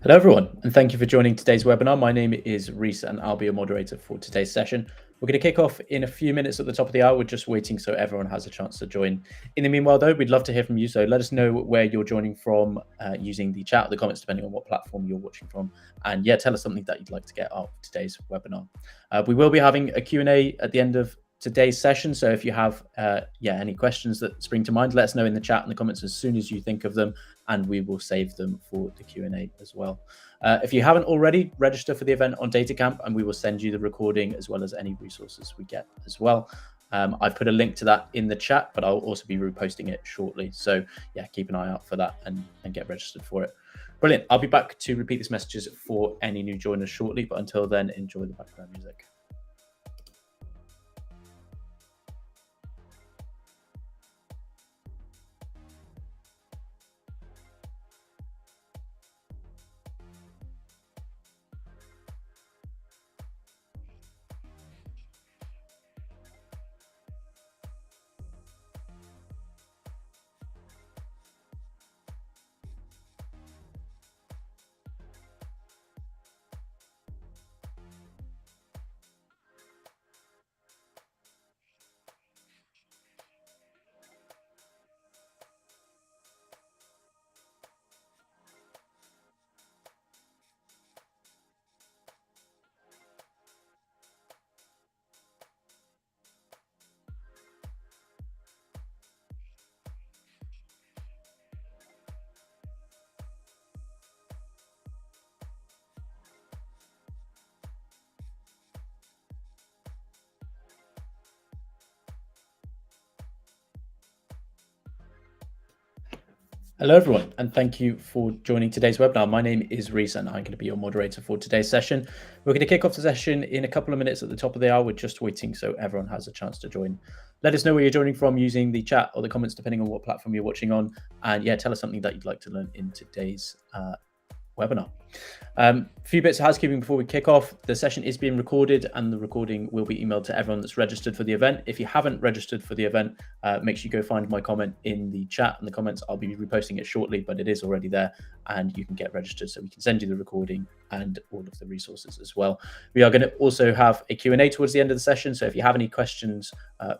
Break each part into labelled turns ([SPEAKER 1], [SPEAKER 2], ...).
[SPEAKER 1] Hello, everyone, and thank you for joining today's webinar. My name is Reese, and I'll be your moderator for today's session. We're going to kick off in a few minutes at the top of the hour. We're just waiting so everyone has a chance to join. In the meanwhile, though, we'd love to hear from you. So let us know where you're joining from using the chat or the comments, depending on what platform you're watching from. And yeah, tell us something that you'd like to get out of today's webinar. We will be having a Q&A at the end of today's session. So if you have any questions that spring to mind, let us know in the chat and the comments as soon as you think of them, and we will save them for the Q&A as well. If you haven't already, register for the event on DataCamp, and we will send you the recording as well as any resources we get as well. I've put a link to that in the chat, but I'll also be reposting it shortly. So yeah, keep an eye out for that and get registered for it. Brilliant. I'll be back to repeat these messages for any new joiners shortly, but until then, enjoy the background music. Hello, everyone, and thank you for joining today's webinar. My name is Reese, and I'm going to be your moderator for today's session. We're going to kick off the session in a couple of minutes at the top of the hour. We're just waiting so everyone has a chance to join. Let us know where you're joining from using the chat or the comments, depending on what platform you're watching on. And yeah, tell us something that you'd like to learn in today's webinar. A few bits of housekeeping before we kick off. The session is being recorded, and the recording will be emailed to everyone that's registered for the event. If you haven't registered for the event, make sure you go find my comment in the chat and the comments. I'll be reposting it shortly, but it is already there, and you can get registered so we can send you the recording and all of the resources as well. We are going to also have a Q&A towards the end of the session, so if you have any questions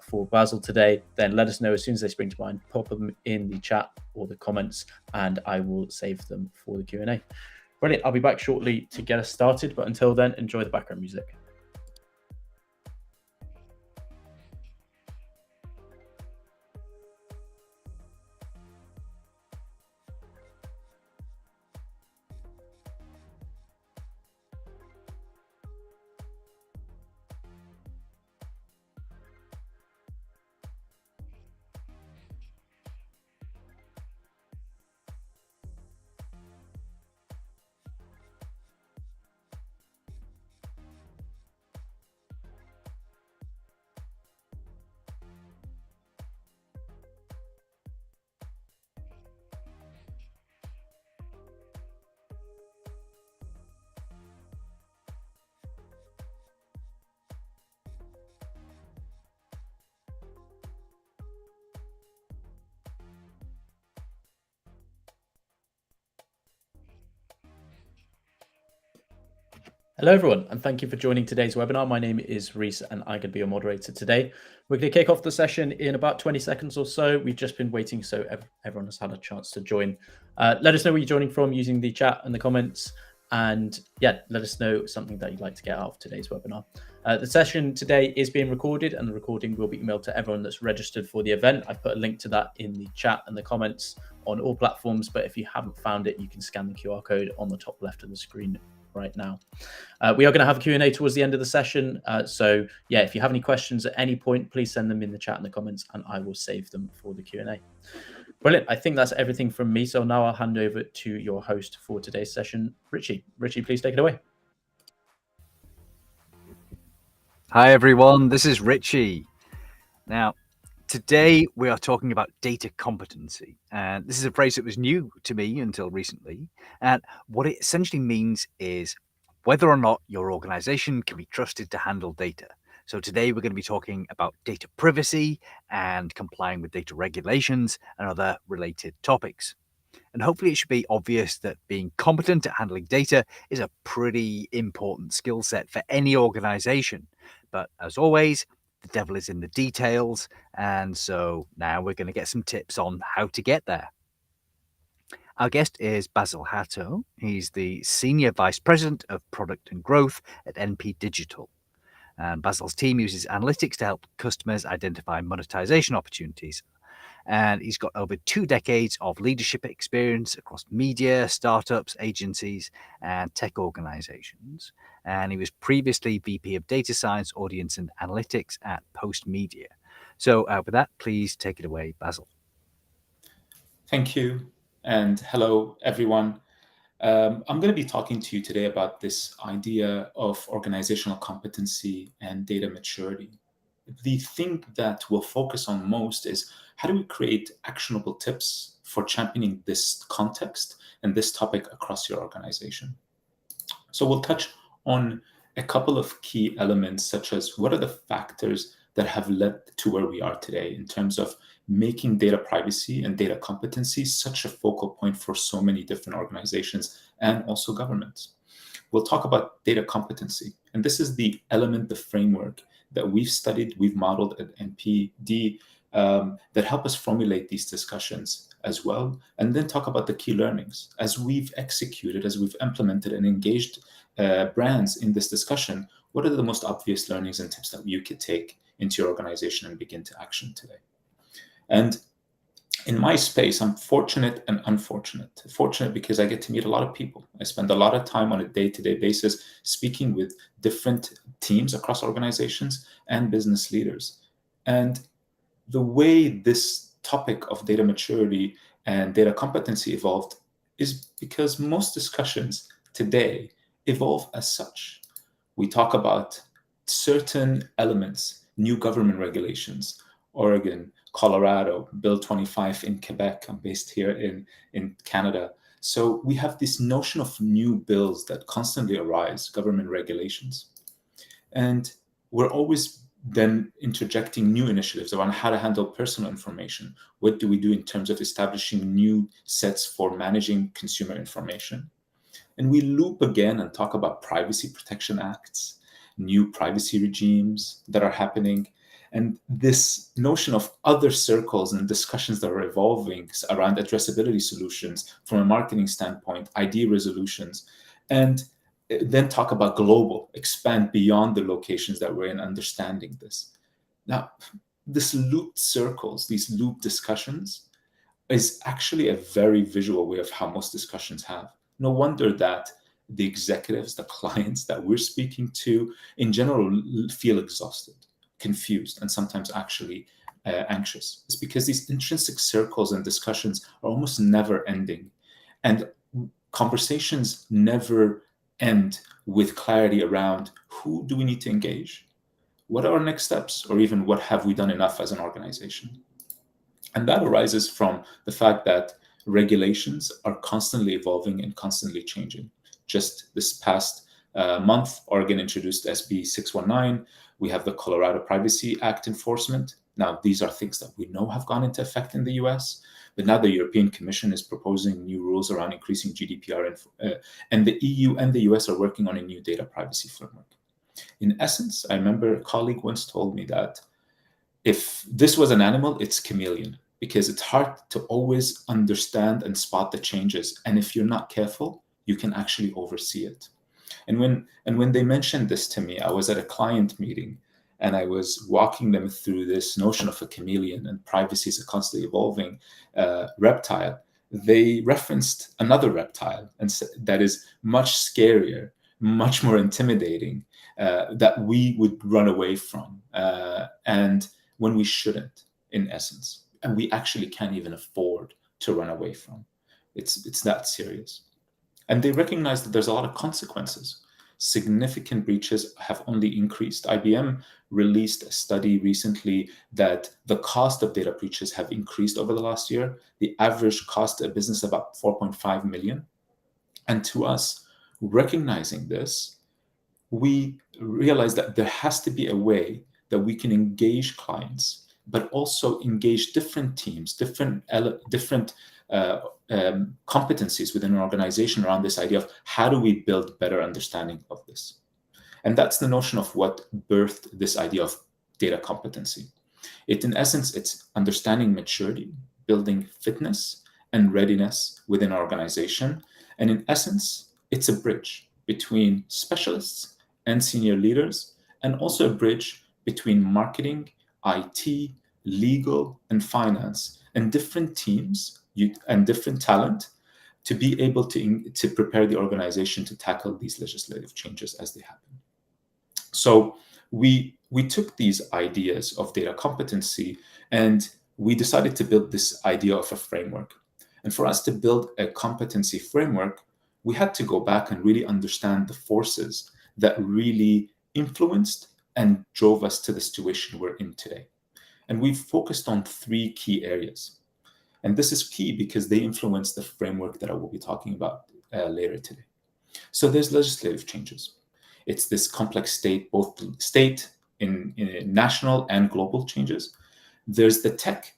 [SPEAKER 1] for Basil today, then let us know as soon as they spring to mind. Pop them in the chat or the comments, and I will save them for the Q&A. Brilliant. I'll be back shortly to get us started, but until then, enjoy the background music. Hello, everyone, and thank you for joining today's webinar. My name is Reese, and I'm going to be your moderator today. We're going to kick off the session in about 20 seconds or so. We've just been waiting so everyone has had a chance to join. Let us know where you're joining from using the chat and the comments. And yeah, let us know something that you'd like to get out of today's webinar. The session today is being recorded, and the recording will be emailed to everyone that's registered for the event. I've put a link to that in the chat and the comments on all platforms, but if you haven't found it, you can scan the QR code on the top left of the screen right now. We are going to have a Q&A towards the end of the session. So yeah, if you have any questions at any point, please send them in the chat and the comments, and I will save them for the Q&A. Brilliant. I think that's everything from me. So now I'll hand over to your host for today's session, Richie. Richie, please take it away.
[SPEAKER 2] Hi, everyone. This is Richie. Now, today we are talking about data competency. And this is a phrase that was new to me until recently. And what it essentially means is whether or not your organization can be trusted to handle data. So today we're going to be talking about data privacy and complying with data regulations and other related topics. And hopefully it should be obvious that being competent at handling data is a pretty important skill set for any organization. But as always, the devil is in the details. And so now we're going to get some tips on how to get there. Our guest is Basil Hatto. He's the Senior Vice President of Product and Growth at NP Digital. And Basil's team uses analytics to help customers identify monetization opportunities. And he's got over 2 decades of leadership experience across media, startups, agencies, and tech organizations. And he was previously VP of Data Science, Audience and Analytics at Post Media. So with that, please take it away, Basil.
[SPEAKER 3] Thank you. And hello, everyone. I'm going to be talking to you today about this idea of organizational competency and data maturity. The thing that we'll focus on most is how do we create actionable tips for championing this context and this topic across your organization. So we'll touch on a couple of key elements, such as what are the factors that have led to where we are today in terms of making data privacy and data competency such a focal point for so many different organizations and also governments. We'll talk about data competency, and this is the element, the framework that we've studied, we've modeled at NPD that help us formulate these discussions as well, and then talk about the key learnings as we've executed, as we've implemented and engaged brands in this discussion. What are the most obvious learnings and tips that you could take into your organization and begin to action today? And in my space, I'm fortunate and unfortunate. Fortunate because I get to meet a lot of people. I spend a lot of time on a day-to-day basis speaking with different teams across organizations and business leaders. And the way this topic of data maturity and data competency evolved is because most discussions today evolve as such. We talk about certain elements, new government regulations, Oregon, Colorado, Bill 25 in Quebec. I'm based here in Canada. So we have this notion of new bills that constantly arise, government regulations. And we're always then interjecting new initiatives around how to handle personal information. What do we do in terms of establishing new sets for managing consumer information? And we loop again and talk about privacy protection acts, new privacy regimes that are happening, and this notion of other circles and discussions that are evolving around addressability solutions from a marketing standpoint, ID resolutions, and then talk about global, expand beyond the locations that we're in, understanding this. Now, this looped circles, these loop discussions, is actually a very visual way of how most discussions have. No wonder that the executives, the clients that we're speaking to, in general, feel exhausted, confused, and sometimes actually anxious. It's because these intrinsic circles and discussions are almost never ending. And conversations never end with clarity around who do we need to engage? What are our next steps? Or even what have we done enough as an organization? And that arises from the fact that regulations are constantly evolving and constantly changing. Just this past month, Oregon introduced SB 619. We have the Colorado Privacy Act enforcement. Now, these are things that we know have gone into effect in the US, but now the European Commission is proposing new rules around increasing GDPR, and the EU and the US are working on a new data privacy framework. In essence, I remember a colleague once told me that if this was an animal, it's chameleon, because it's hard to always understand and spot the changes. And if you're not careful, you can actually oversee it. And when they mentioned this to me, I was at a client meeting and I was walking them through this notion of a chameleon and privacy is a constantly evolving reptile. They referenced another reptile and that is much scarier, much more intimidating, that we would run away from, and when we shouldn't, in essence, and we actually can't even afford to run away from. It's that serious. And they recognize that there's a lot of consequences. Significant breaches have only increased. IBM released a study recently that the cost of data breaches have increased over the last year. The average cost of business about 4.5 million. And to us, recognizing this, we realize that there has to be a way that we can engage clients but also engage different teams, different competencies within an organization around this idea of how do we build better understanding of this. And that's the notion of what birthed this idea of data competency. In essence, it's understanding maturity, building fitness and readiness within an organization. And in essence, it's a bridge between specialists and senior leaders, and also a bridge between marketing, IT, legal, and finance, and different teams and different talent to be able to prepare the organization to tackle these legislative changes as they happen. So we took these ideas of data competency and we decided to build this idea of a framework. And for us to build a competency framework, we had to go back and really understand the forces that really influenced and drove us to the situation we're in today. And we've focused on 3 key areas. And this is key because they influence the framework that I will be talking about later today. So there's legislative changes. It's this complex state, both state in national and global changes. There's the tech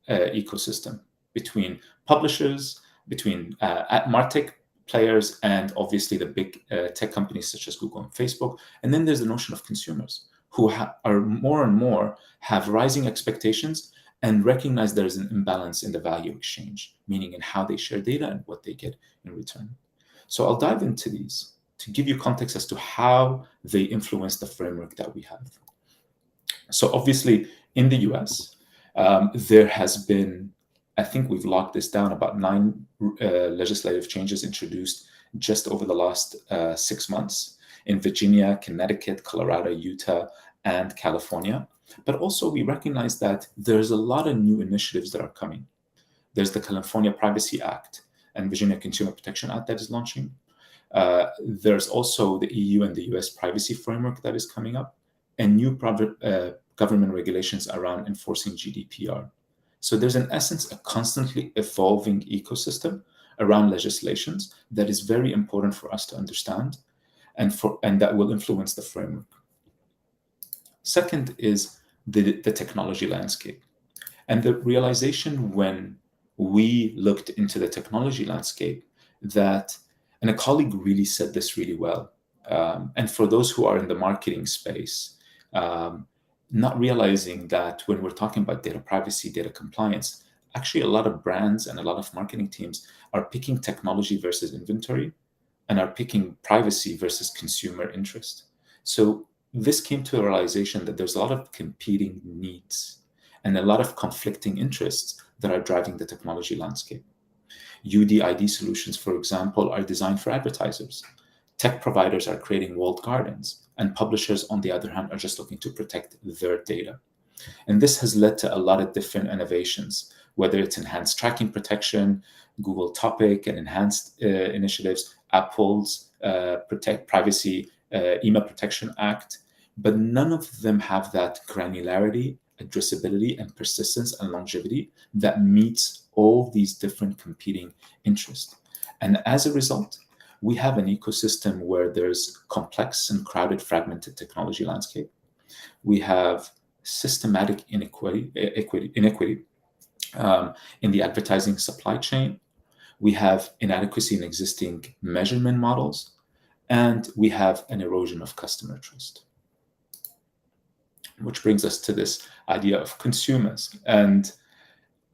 [SPEAKER 3] ecosystem between publishers, between MarTech players, and obviously the big tech companies such as Google and Facebook. And then there's the notion of consumers who are more and more have rising expectations and recognize there's an imbalance in the value exchange, meaning in how they share data and what they get in return. So I'll dive into these to give you context as to how they influence the framework that we have. So obviously in the US, there has been, I think we've locked this down, about 9 legislative changes introduced just over the last 6 months in Virginia, Connecticut, Colorado, Utah, and California. But also we recognize that there's a lot of new initiatives that are coming. There's the California Privacy Act and Virginia Consumer Protection Act that is launching. There's also the EU and the US privacy framework that is coming up, and new government regulations around enforcing GDPR. So there's in essence a constantly evolving ecosystem around legislations that is very important for us to understand and that will influence the framework. Second is the technology landscape. And the realization when we looked into the technology landscape that, and a colleague really said this really well, and for those who are in the marketing space, not realizing that when we're talking about data privacy, data compliance, actually a lot of brands and a lot of marketing teams are picking technology versus inventory and are picking privacy versus consumer interest. So this came to a realization that there's a lot of competing needs and a lot of conflicting interests that are driving the technology landscape. UDID solutions, for example, are designed for advertisers. Tech providers are creating walled gardens, and publishers, on the other hand, are just looking to protect their data. And this has led to a lot of different innovations, whether it's enhanced tracking protection, Google Topic and enhanced initiatives, Apple's Protect Privacy Email Protection Act, but none of them have that granularity, addressability, and persistence and longevity that meets all these different competing interests. And as a result, we have an ecosystem where there's complex and crowded, fragmented technology landscape. We have systematic inequity in the advertising supply chain. We have inadequacy in existing measurement models, and we have an erosion of customer trust. Which brings us to this idea of consumers. And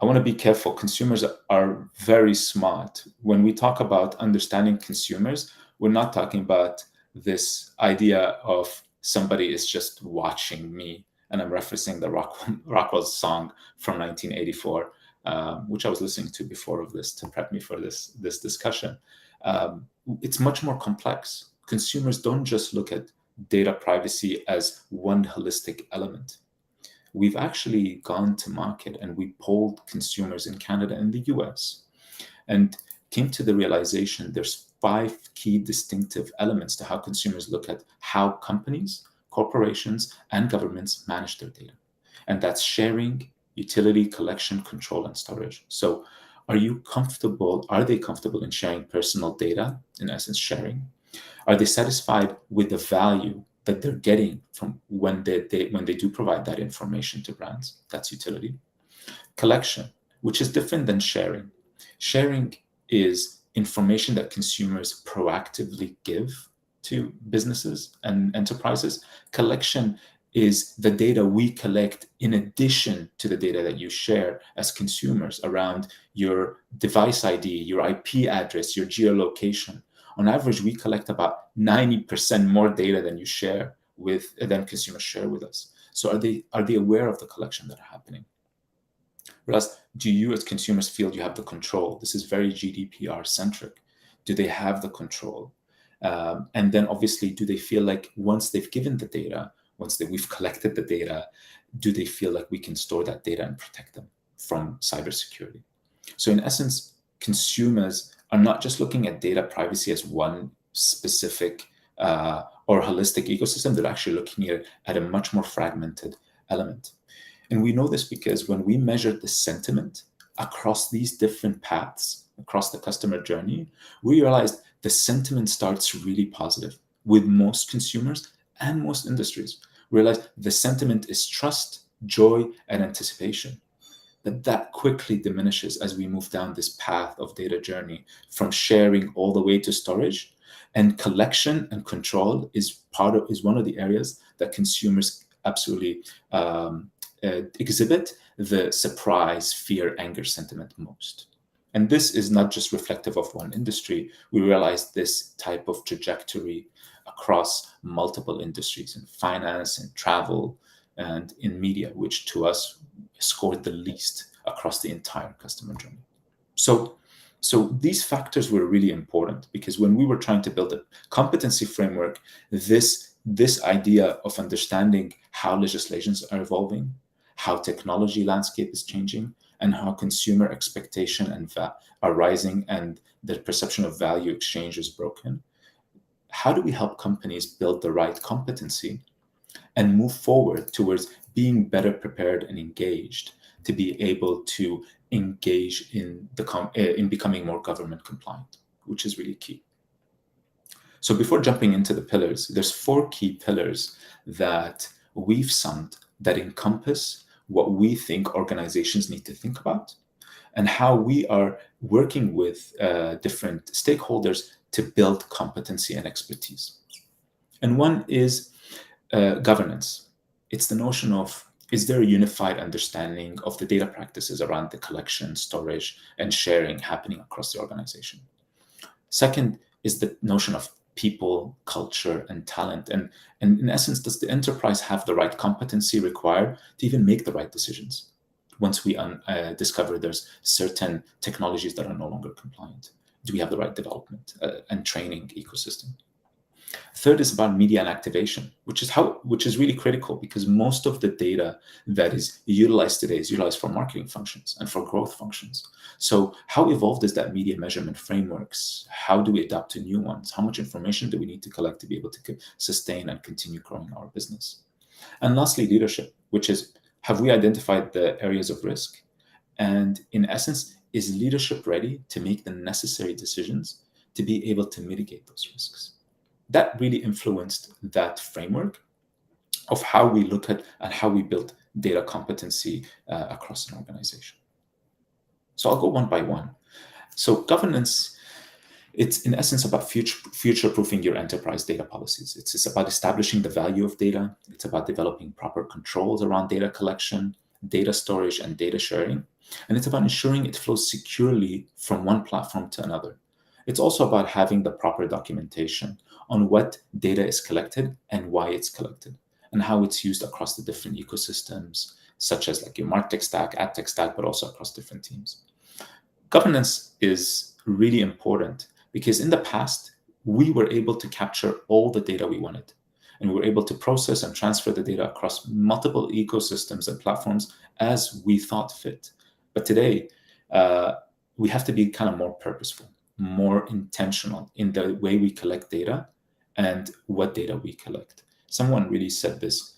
[SPEAKER 3] I want to be careful. Consumers are very smart. When we talk about understanding consumers, we're not talking about this idea of somebody is just watching me. And I'm referencing the Rockwell's song from 1984, which I was listening to before of this to prep me for this discussion. It's much more complex. Consumers don't just look at data privacy as one holistic element. We've actually gone to market and we polled consumers in Canada and the US and came to the realization there's 5 key distinctive elements to how consumers look at how companies, corporations, and governments manage their data. And that's sharing, utility, collection, control, and storage. So are they comfortable in sharing personal data, in essence sharing? Are they satisfied with the value that they're getting from when they do provide that information to brands. That's utility. Collection, which is different than sharing. Sharing is information that consumers proactively give to businesses and enterprises. Collection is the data we collect in addition to the data that you share as consumers around your device ID, your IP address, your geolocation. On average, we collect about 90% more data than consumers share with us. So are they aware of the collection that are happening? Whereas, do you as consumers feel you have the control? This is very GDPR centric. Do they have the control? And then obviously, do they feel like once they've given the data, we've collected the data, do they feel like we can store that data and protect them from cybersecurity? So in essence, consumers are not just looking at data privacy as one specific or holistic ecosystem. They're actually looking at a much more fragmented element. And we know this because when we measured the sentiment across these different paths, across the customer journey, we realized the sentiment starts really positive with most consumers and most industries. We realized the sentiment is trust, joy, and anticipation. But that quickly diminishes as we move down this path of data journey from sharing all the way to storage. And collection and control is one of the areas that consumers absolutely exhibit the surprise, fear, anger sentiment most. And this is not just reflective of one industry. We realize this type of trajectory across multiple industries in finance and travel and in media, which to us scored the least across the entire customer journey. So these factors were really important because when we were trying to build a competency framework, this idea of understanding how legislations are evolving, how technology landscape is changing, and how consumer expectation are rising and the perception of value exchange is broken. How do we help companies build the right competency and move forward towards being better prepared and engaged to be able to engage in becoming more government compliant, which is really key. So before jumping into the pillars, there's 4 key pillars that we've summed that encompass what we think organizations need to think about and how we are working with different stakeholders to build competency and expertise. And one is governance. It's the notion of, is there a unified understanding of the data practices around the collection, storage, and sharing happening across the organization? Second is the notion of people, culture, and talent. And in essence, does the enterprise have the right competency required to even make the right decisions once we discover there's certain technologies that are no longer compliant? Do we have the right development and training ecosystem? Third is about media and activation, which is really critical because most of the data that is utilized today is utilized for marketing functions and for growth functions. So how evolved is that media measurement frameworks? How do we adapt to new ones? How much information do we need to collect to be able to sustain and continue growing our business? And lastly, leadership, which is, have we identified the areas of risk? And in essence, is leadership ready to make the necessary decisions to be able to mitigate those risks? That really influenced that framework of how we look at and how we build data competency across an organization. So I'll go one by one. So governance, it's in essence about future-proofing your enterprise data policies. It's about establishing the value of data. It's about developing proper controls around data collection, data storage, and data sharing. And it's about ensuring it flows securely from one platform to another. It's also about having the proper documentation on what data is collected and why it's collected and how it's used across the different ecosystems, such as like your MarTech stack, AdTech stack, but also across different teams. Governance is really important because in the past, we were able to capture all the data we wanted, and we were able to process and transfer the data across multiple ecosystems and platforms as we thought fit. But today, we have to be kind of more purposeful, more intentional in the way we collect data and what data we collect. Someone really said this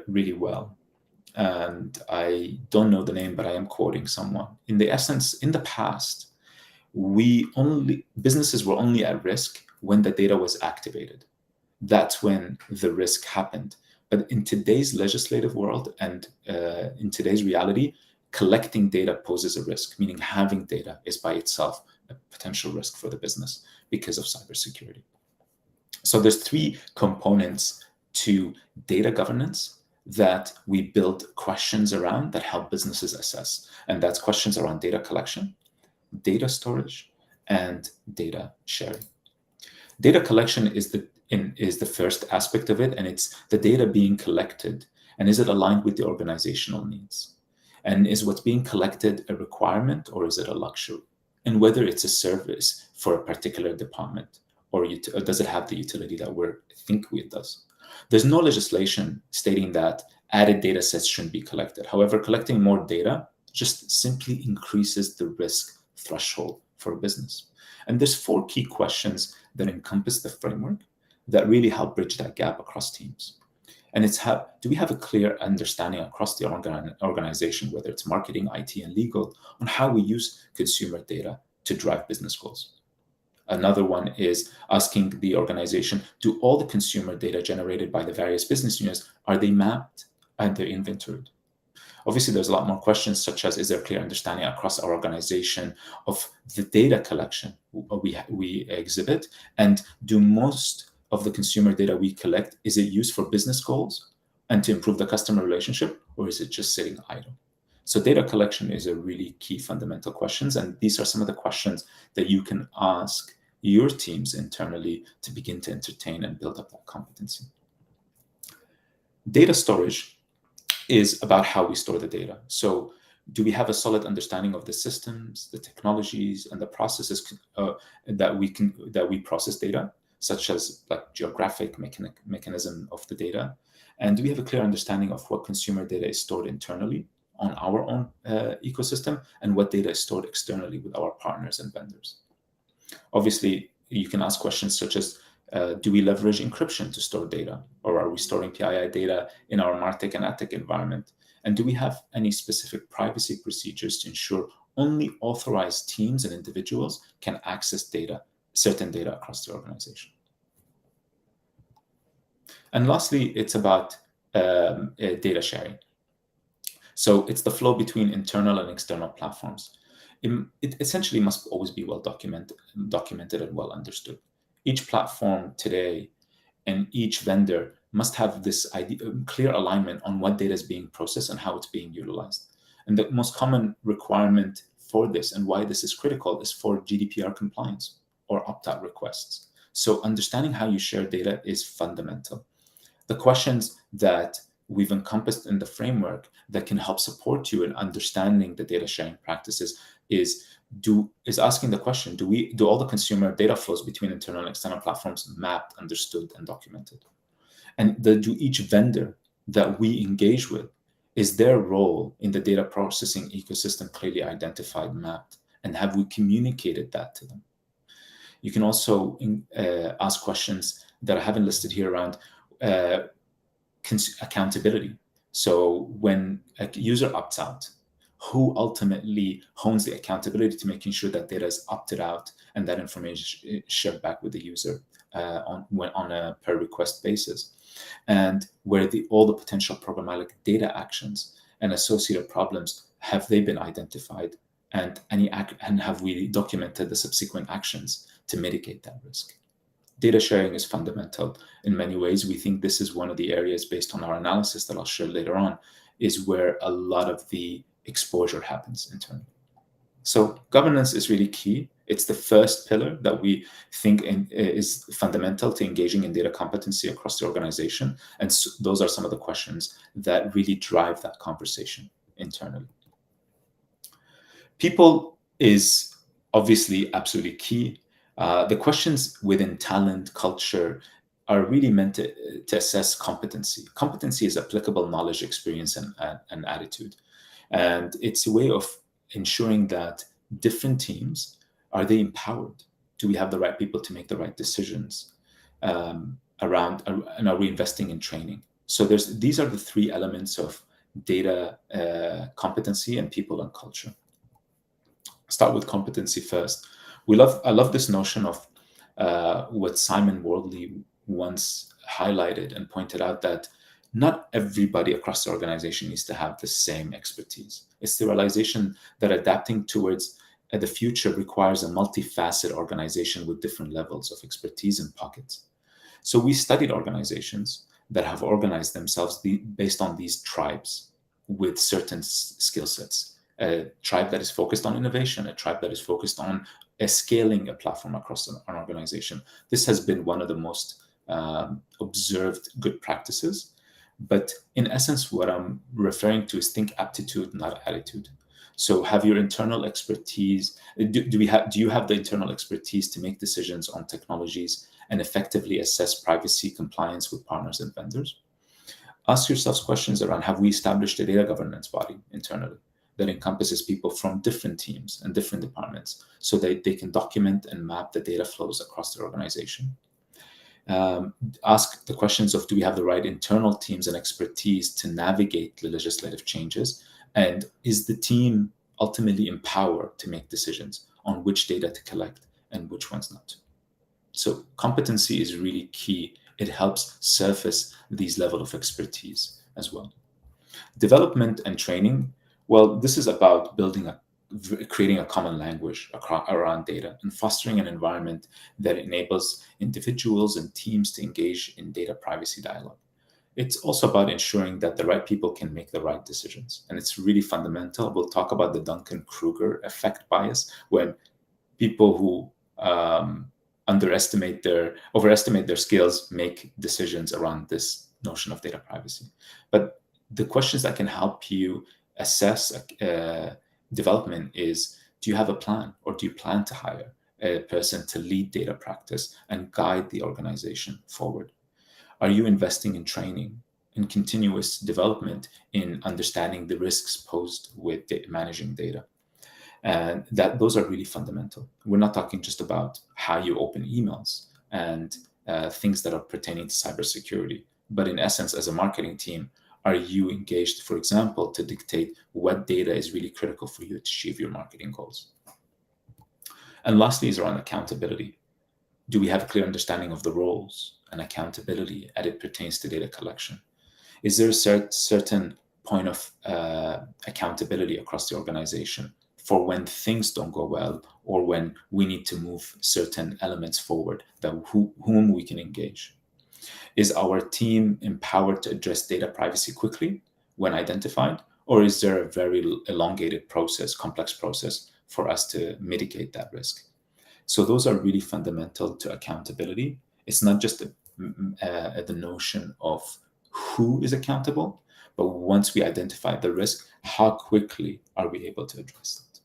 [SPEAKER 3] really well, and I don't know the name, but I am quoting someone. In the essence, in the past, businesses were only at risk when the data was activated. that's when the risk happened. But in today's legislative world and in today's reality, collecting data poses a risk, meaning having data is by itself a potential risk for the business because of cybersecurity. So there's three components to data governance that we build questions around that help businesses assess. And that's questions around data collection, data storage, and data sharing. Data collection is the first aspect of it, and it's the data being collected. And is it aligned with the organizational needs? And is what's being collected a requirement or is it a luxury? And whether it's a service for a particular department or does it have the utility that we think it does? There's no legislation stating that added data sets shouldn't be collected. However, collecting more data just simply increases the risk threshold for a business. And there's 4 key questions that encompass the framework that really help bridge that gap across teams. And it's do we have a clear understanding across the organization, whether it's marketing, IT, and legal, on how we use consumer data to drive business goals? Another one is asking the organization, do all the consumer data generated by the various business units, are they mapped and they're inventoried? Obviously, there's a lot more questions, such as, is there clear understanding across our organization of the data collection we exhibit? And do most of the consumer data we collect, is it used for business goals and to improve the customer relationship, or is it just sitting idle? So data collection is a really key fundamental questions, and these are some of the questions that you can ask your teams internally to begin to entertain and build up that competency. Data storage is about how we store the data. So do we have a solid understanding of the systems, the technologies, and the processes that we process data, such as like geographic mechanism of the data? And do we have a clear understanding of what consumer data is stored internally on our own ecosystem and what data is stored externally with our partners and vendors? Obviously, you can ask questions such as, do we leverage encryption to store data? Or are we storing PII data in our MarTech and AdTech environment? And do we have any specific privacy procedures to ensure only authorized teams and individuals can access certain data across the organization? And lastly, it's about data sharing. So it's the flow between internal and external platforms. It essentially must always be well documented and well understood. Each platform today and each vendor must have this clear alignment on what data is being processed and how it's being utilized. And the most common requirement for this and why this is critical is for GDPR compliance or opt-out requests. So understanding how you share data is fundamental. The questions that we've encompassed in the framework that can help support you in understanding the data sharing practices is asking the question, do all the consumer data flows between internal and external platforms mapped, understood, and documented? And do each vendor that we engage with, is their role in the data processing ecosystem clearly identified, mapped, and have we communicated that to them? You can also ask questions that I haven't listed here around accountability. So when a user opts out, who ultimately owns the accountability to making sure that data is opted out and that information is shared back with the user on a per request basis? And where all the potential problematic data actions and associated problems, have they been identified, and have we documented the subsequent actions to mitigate that risk? Data sharing is fundamental in many ways. We think this is one of the areas, based on our analysis that I'll share later on, is where a lot of the exposure happens internally. So governance is really key. It's the first pillar that we think is fundamental to engaging in data competency across the organization. And so those are some of the questions that really drive that conversation internally. People is obviously absolutely key. The questions within talent, culture, are really meant to assess competency. Competency is applicable knowledge, experience, and attitude. And it's a way of ensuring that different teams, are they empowered? Do we have the right people to make the right decisions and are we investing in training? So these are the 3 elements of data competency and people and culture. Start with competency first. I love this notion of what Simon Wardley once highlighted and pointed out that not everybody across the organization needs to have the same expertise. It's the realization that adapting towards the future requires a multifaceted organization with different levels of expertise and pockets. So we studied organizations that have organized themselves based on these tribes with certain skill sets. A tribe that is focused on innovation, a tribe that is focused on scaling a platform across an organization. This has been one of the most observed good practices. But in essence, what I'm referring to is think aptitude, not attitude. So have your internal expertise. Do you have the internal expertise to make decisions on technologies and effectively assess privacy compliance with partners and vendors? Ask yourselves questions around, have we established a data governance body internally that encompasses people from different teams and different departments so that they can document and map the data flows across the organization? Ask the questions of, do we have the right internal teams and expertise to navigate the legislative changes? And is the team ultimately empowered to make decisions on which data to collect and which ones not to? So competency is really key. It helps surface these level of expertise as well. Development and training, well, this is about creating a common language around data and fostering an environment that enables individuals and teams to engage in data privacy dialogue. It's also about ensuring that the right people can make the right decisions. And it's really fundamental. We'll talk about the Duncan-Kruger effect bias, when people who overestimate their skills make decisions around this notion of data privacy. But the questions that can help you assess development is, do you have a plan, or do you plan to hire a person to lead data practice and guide the organization forward? Are you investing in training and continuous development in understanding the risks posed with managing data? And those are really fundamental. We're not talking just about how you open emails and things that are pertaining to cybersecurity, but in essence, as a marketing team, are you engaged, for example, to dictate what data is really critical for you to achieve your marketing goals? And lastly is around accountability. Do we have a clear understanding of the roles and accountability as it pertains to data collection? Is there a certain point of accountability across the organization for when things don't go well, or when we need to move certain elements forward, whom we can engage? Is our team empowered to address data privacy quickly when identified, or is there a very elongated process, complex process for us to mitigate that risk? So those are really fundamental to accountability. It's not just the notion of who is accountable, but once we identify the risk, how quickly are we able to address it?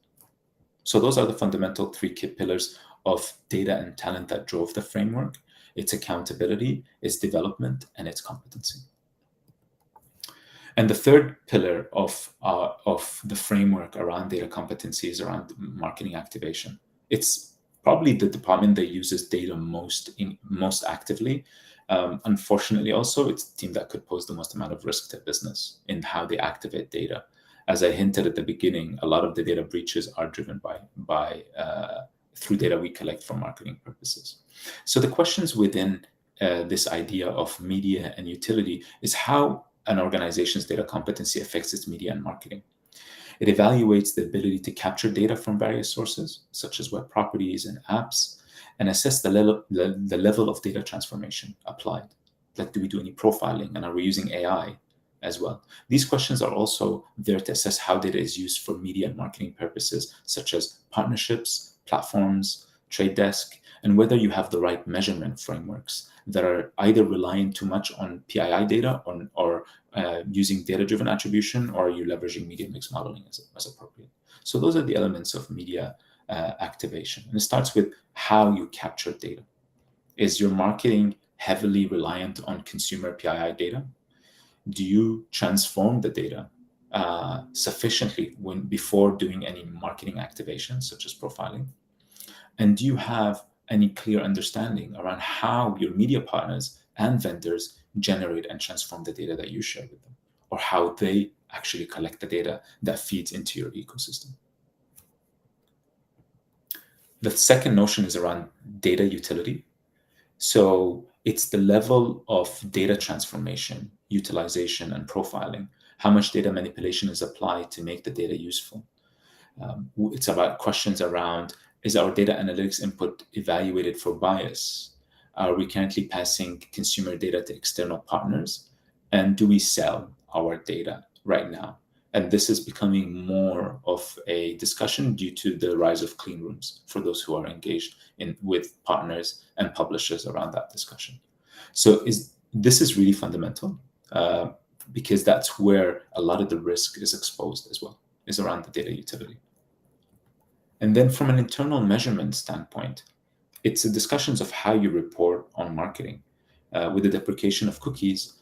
[SPEAKER 3] So those are the fundamental three key pillars of data and talent that drove the framework. It's accountability, it's development, and it's competency. And the third pillar of the framework around data competency is around marketing activation. It's probably the department that uses data most actively. Unfortunately, also, it's the team that could pose the most amount of risk to business in how they activate data. As I hinted at the beginning, a lot of the data breaches are driven through data we collect for marketing purposes. So the questions within this idea of media and utility is how an organization's data competency affects its media and marketing. It evaluates the ability to capture data from various sources, such as web properties and apps, and assess the level of data transformation applied. Like, do we do any profiling, and are we using AI as well? These questions are also there to assess how data is used for media and marketing purposes, such as partnerships, platforms, trade desk, and whether you have the right measurement frameworks that are either relying too much on PII data or using data-driven attribution, or are you leveraging media mix modeling as appropriate? So those are the elements of media activation. And it starts with how you capture data. Is your marketing heavily reliant on consumer PII data? Do you transform the data sufficiently before doing any marketing activation, such as profiling? And do you have any clear understanding around how your media partners and vendors generate and transform the data that you share with them, or how they actually collect the data that feeds into your ecosystem? The second notion is around data utility. So It's the level of data transformation, utilization, and profiling. How much data manipulation is applied to make the data useful. It's about questions around, is our data analytics input evaluated for bias? Are we currently passing consumer data to external partners? And do we sell our data right now? And this is becoming more of a discussion due to the rise of clean rooms for those who are engaged with partners and publishers around that discussion. So this is really fundamental because that's where a lot of the risk is exposed as well, is around the data utility. And then from an internal measurement standpoint, it's the discussions of how you report on marketing. With the deprecation of cookies,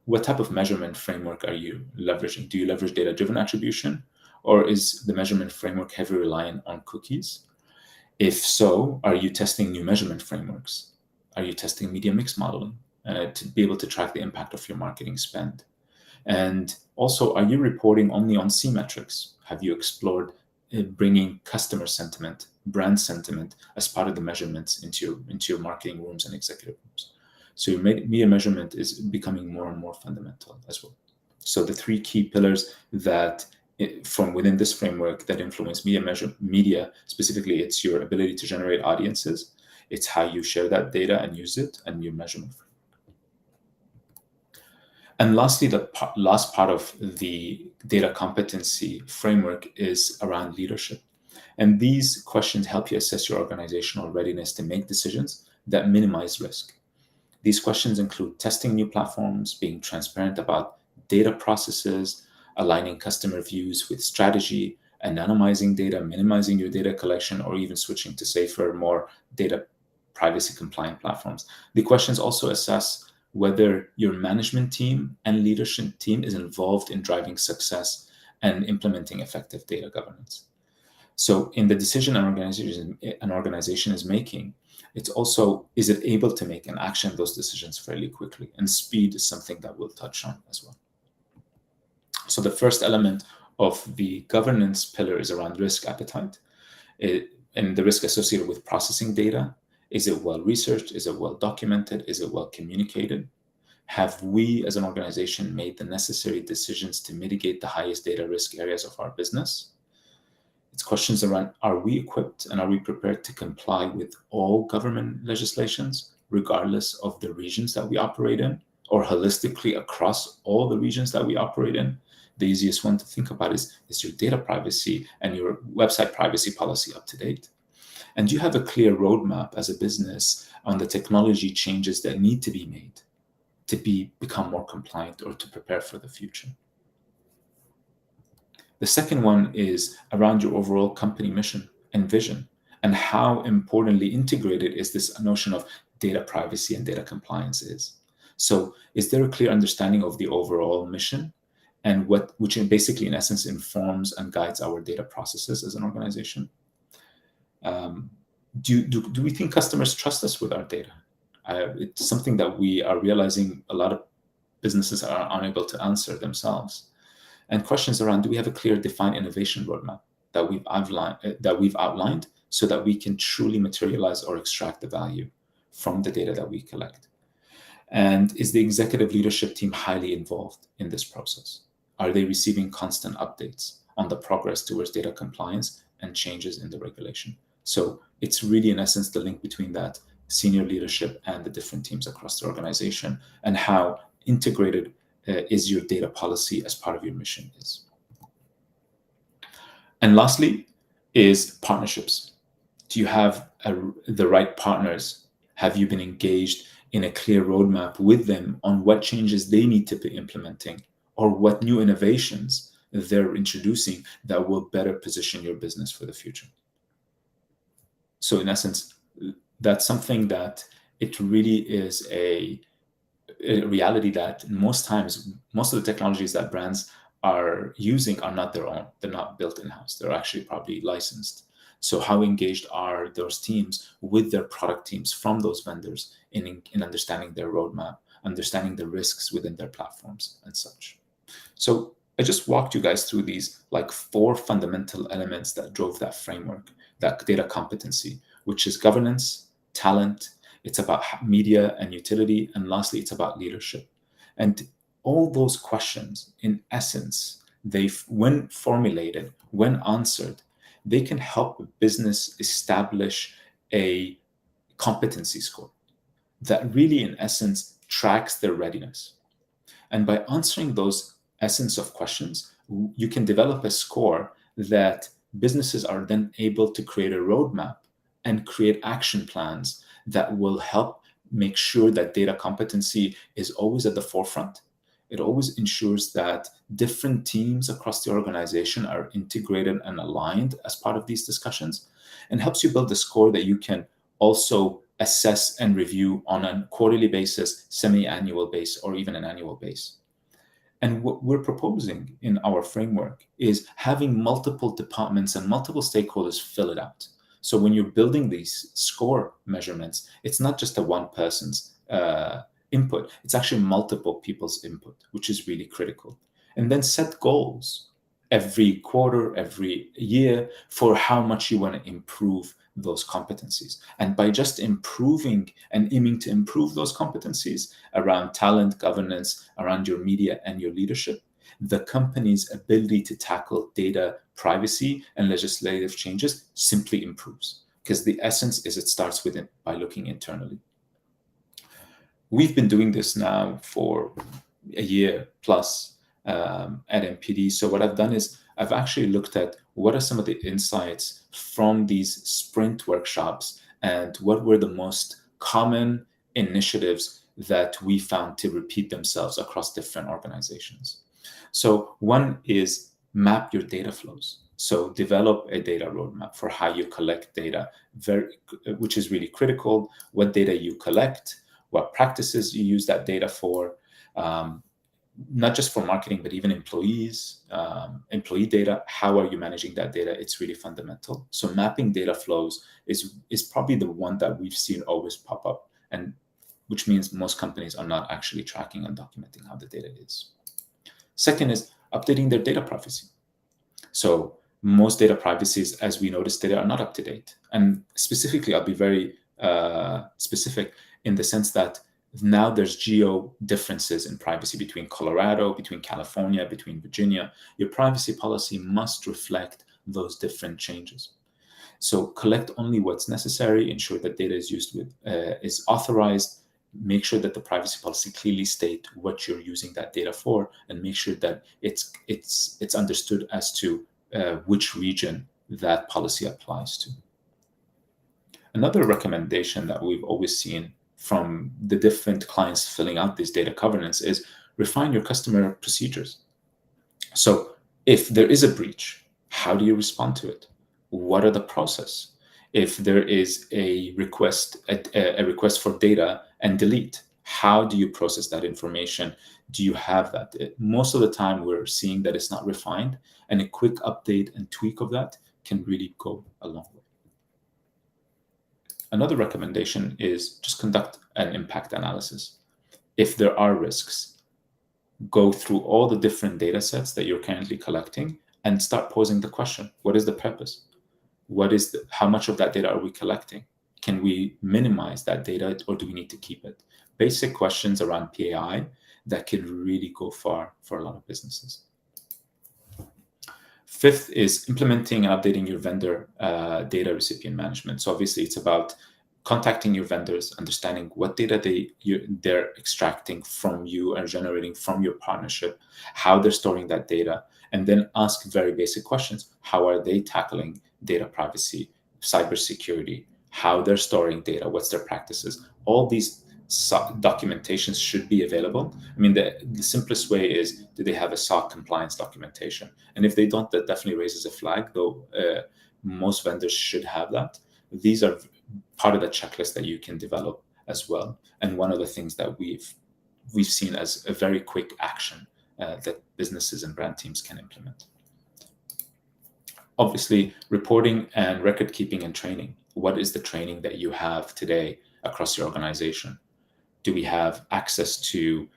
[SPEAKER 3] what type of measurement framework are you leveraging? Do you leverage data-driven attribution, or is the measurement framework heavily reliant on cookies? If so, are you testing new measurement frameworks? Are you testing media mix modeling to be able to track the impact of your marketing spend? And also, are you reporting only on C metrics? Have you explored bringing customer sentiment, brand sentiment as part of the measurements into your marketing rooms and executive rooms? So your media measurement is becoming more and more fundamental as well. So the three key pillars that from within this framework that influence media, specifically, it's your ability to generate audiences, it's how you share that data and use it, and your measurement framework. And lastly, the last part of the data competency framework is around leadership. And these questions help you assess your organizational readiness to make decisions that minimize risk. These questions include testing new platforms, being transparent about data processes, aligning customer views with strategy, anonymizing data, minimizing your data collection, or even switching to safer, more data privacy compliant platforms. The questions also assess whether your management team and leadership team is involved in driving success and implementing effective data governance. So in the decision an organization is making, it's also, is it able to make and action those decisions fairly quickly? And speed is something that we'll touch on as well. So the first element of the governance pillar is around risk appetite and the risk associated with processing data. Is it well researched? Is it well documented? Is it well communicated? Have we as an organization made the necessary decisions to mitigate the highest data risk areas of our business? It's questions around, are we equipped and are we prepared to comply with all government legislations, regardless of the regions that we operate in, or holistically across all the regions that we operate in? The easiest one to think about is your data privacy and your website privacy policy up to date? And do you have a clear roadmap as a business on the technology changes that need to be made to become more compliant or to prepare for the future? The second one is around your overall company mission and vision, and how importantly integrated is this notion of data privacy and data compliance is. So is there a clear understanding of the overall mission and which basically in essence informs and guides our data processes as an organization? Do we think customers trust us with our data? It's something that we are realizing a lot of businesses are unable to answer themselves. And questions around, do we have a clear defined innovation roadmap that we've outlined so that we can truly materialize or extract the value from the data that we collect? And is the executive leadership team highly involved in this process? Are they receiving constant updates on the progress towards data compliance and changes in the regulation? So it's really, in essence, the link between that senior leadership and the different teams across the organization, and how integrated is your data policy as part of your mission is. And lastly is partnerships. Do you have the right partners? Have you been engaged in a clear roadmap with them on what changes they need to be implementing or what new innovations they're introducing that will better position your business for the future? So in essence, that's something that it really is a reality that most times, most of the technologies that brands are using are not their own. They're not built in-house. They're actually probably licensed. So how engaged are those teams with their product teams from those vendors in understanding their roadmap, understanding the risks within their platforms and such? So I just walked you guys through these like 4 fundamental elements that drove that framework, that data competency, which is governance, talent, it's about media and utility, and lastly, it's about leadership. And all those questions, in essence, when formulated, when answered, they can help a business establish a competency score that really, in essence, tracks their readiness. And by answering those essence of questions, you can develop a score that businesses are then able to create a roadmap and create action plans that will help make sure that data competency is always at the forefront. It always ensures that different teams across the organization are integrated and aligned as part of these discussions, and helps you build a score that you can also assess and review on a quarterly basis, semi-annual base, or even an annual base. And what we're proposing in our framework is having multiple departments and multiple stakeholders fill it out. So when you're building these score measurements, it's not just a one person's input, it's actually multiple people's input, which is really critical. And then set goals every quarter, every year, for how much you want to improve those competencies. And by just improving and aiming to improve those competencies around talent, governance, around your media and your leadership, the company's ability to tackle data privacy and legislative changes simply improves. Because the essence is it starts within by looking internally. We've been doing this now for a year plus at MPD. So what I've done is I've actually looked at what are some of the insights from these sprint workshops and what were the most common initiatives that we found to repeat themselves across different organizations. So one is map your data flows. So develop a data roadmap for how you collect data, which is really critical, what data you collect, what practices you use that data for, not just for marketing, but even employees, employee data. How are you managing that data? It's really fundamental. So mapping data flows is probably the one that we've seen always pop up, and which means most companies are not actually tracking and documenting how the data is. Second is updating their data privacy. So most data privacies, as we noticed today, are not up to date. And specifically, I'll be very specific in the sense that now there's geo differences in privacy between Colorado, between California, between Virginia. Your privacy policy must reflect those different changes. So collect only what's necessary, ensure that data is used with is authorized, make sure that the privacy policy clearly state what you're using that data for, and make sure that it's understood as to which region that policy applies to. Another recommendation that we've always seen from the different clients filling out this data governance is refine your customer procedures. So if there is a breach, how do you respond to it? What are the process? If there is a request for data and delete, how do you process that information? Do you have that? Most of the time we're seeing that it's not refined, and a quick update and tweak of that can really go a long way. Another recommendation is just conduct an impact analysis. If there are risks, go through all the different data sets that you're currently collecting and start posing the question, what is the purpose? How much of that data are we collecting? Can we minimize that data, or do we need to keep it? Basic questions around PAI that could really go far for a lot of businesses. Fifth is implementing and updating your vendor data recipient management. So obviously it's about contacting your vendors, understanding what data they're extracting from you and generating from your partnership, how they're storing that data, and then ask very basic questions. How are they tackling data privacy, cybersecurity, how they're storing data, what's their practices? All these documentations should be available. I mean, the simplest way is, do they have a SOC compliance documentation? And if they don't, that definitely raises a flag, though most vendors should have that. These are part of the checklist that you can develop as well. And one of the things that we've seen as a very quick action that businesses and brand teams can implement. Obviously, reporting and record keeping and training. What is the training that you have today across your organization? Do we have access to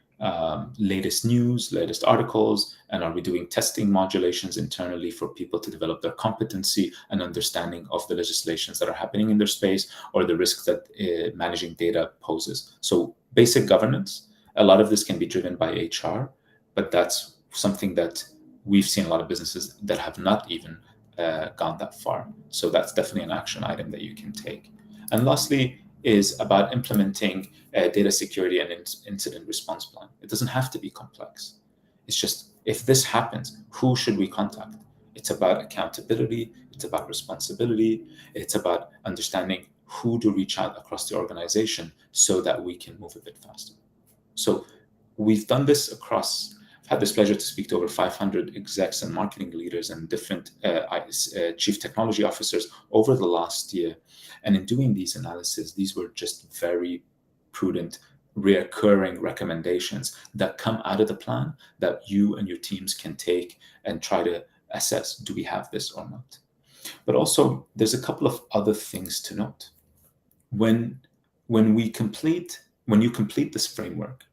[SPEAKER 3] latest news, latest articles, and are we doing testing modulations internally for people to develop their competency and understanding of the legislations that are happening in their space or the risks that managing data poses. So basic governance, a lot of this can be driven by HR, but that's something that we've seen a lot of businesses that have not even gone that far. So that's definitely an action item that you can take. And lastly is about implementing data security and incident response plan. It doesn't have to be complex. It's just, if this happens, who should we contact? It's about accountability. It's about responsibility. It's about understanding who to reach out across the organization so that we can move a bit faster. So we've done this across, I've had this pleasure to speak to over 500 execs and marketing leaders and different chief technology officers over the last year. And in doing these analyses, these were just very prudent, reoccurring recommendations that come out of the plan that you and your teams can take and try to assess, do we have this or not? But also, there's a couple of other things to note. When you complete this framework,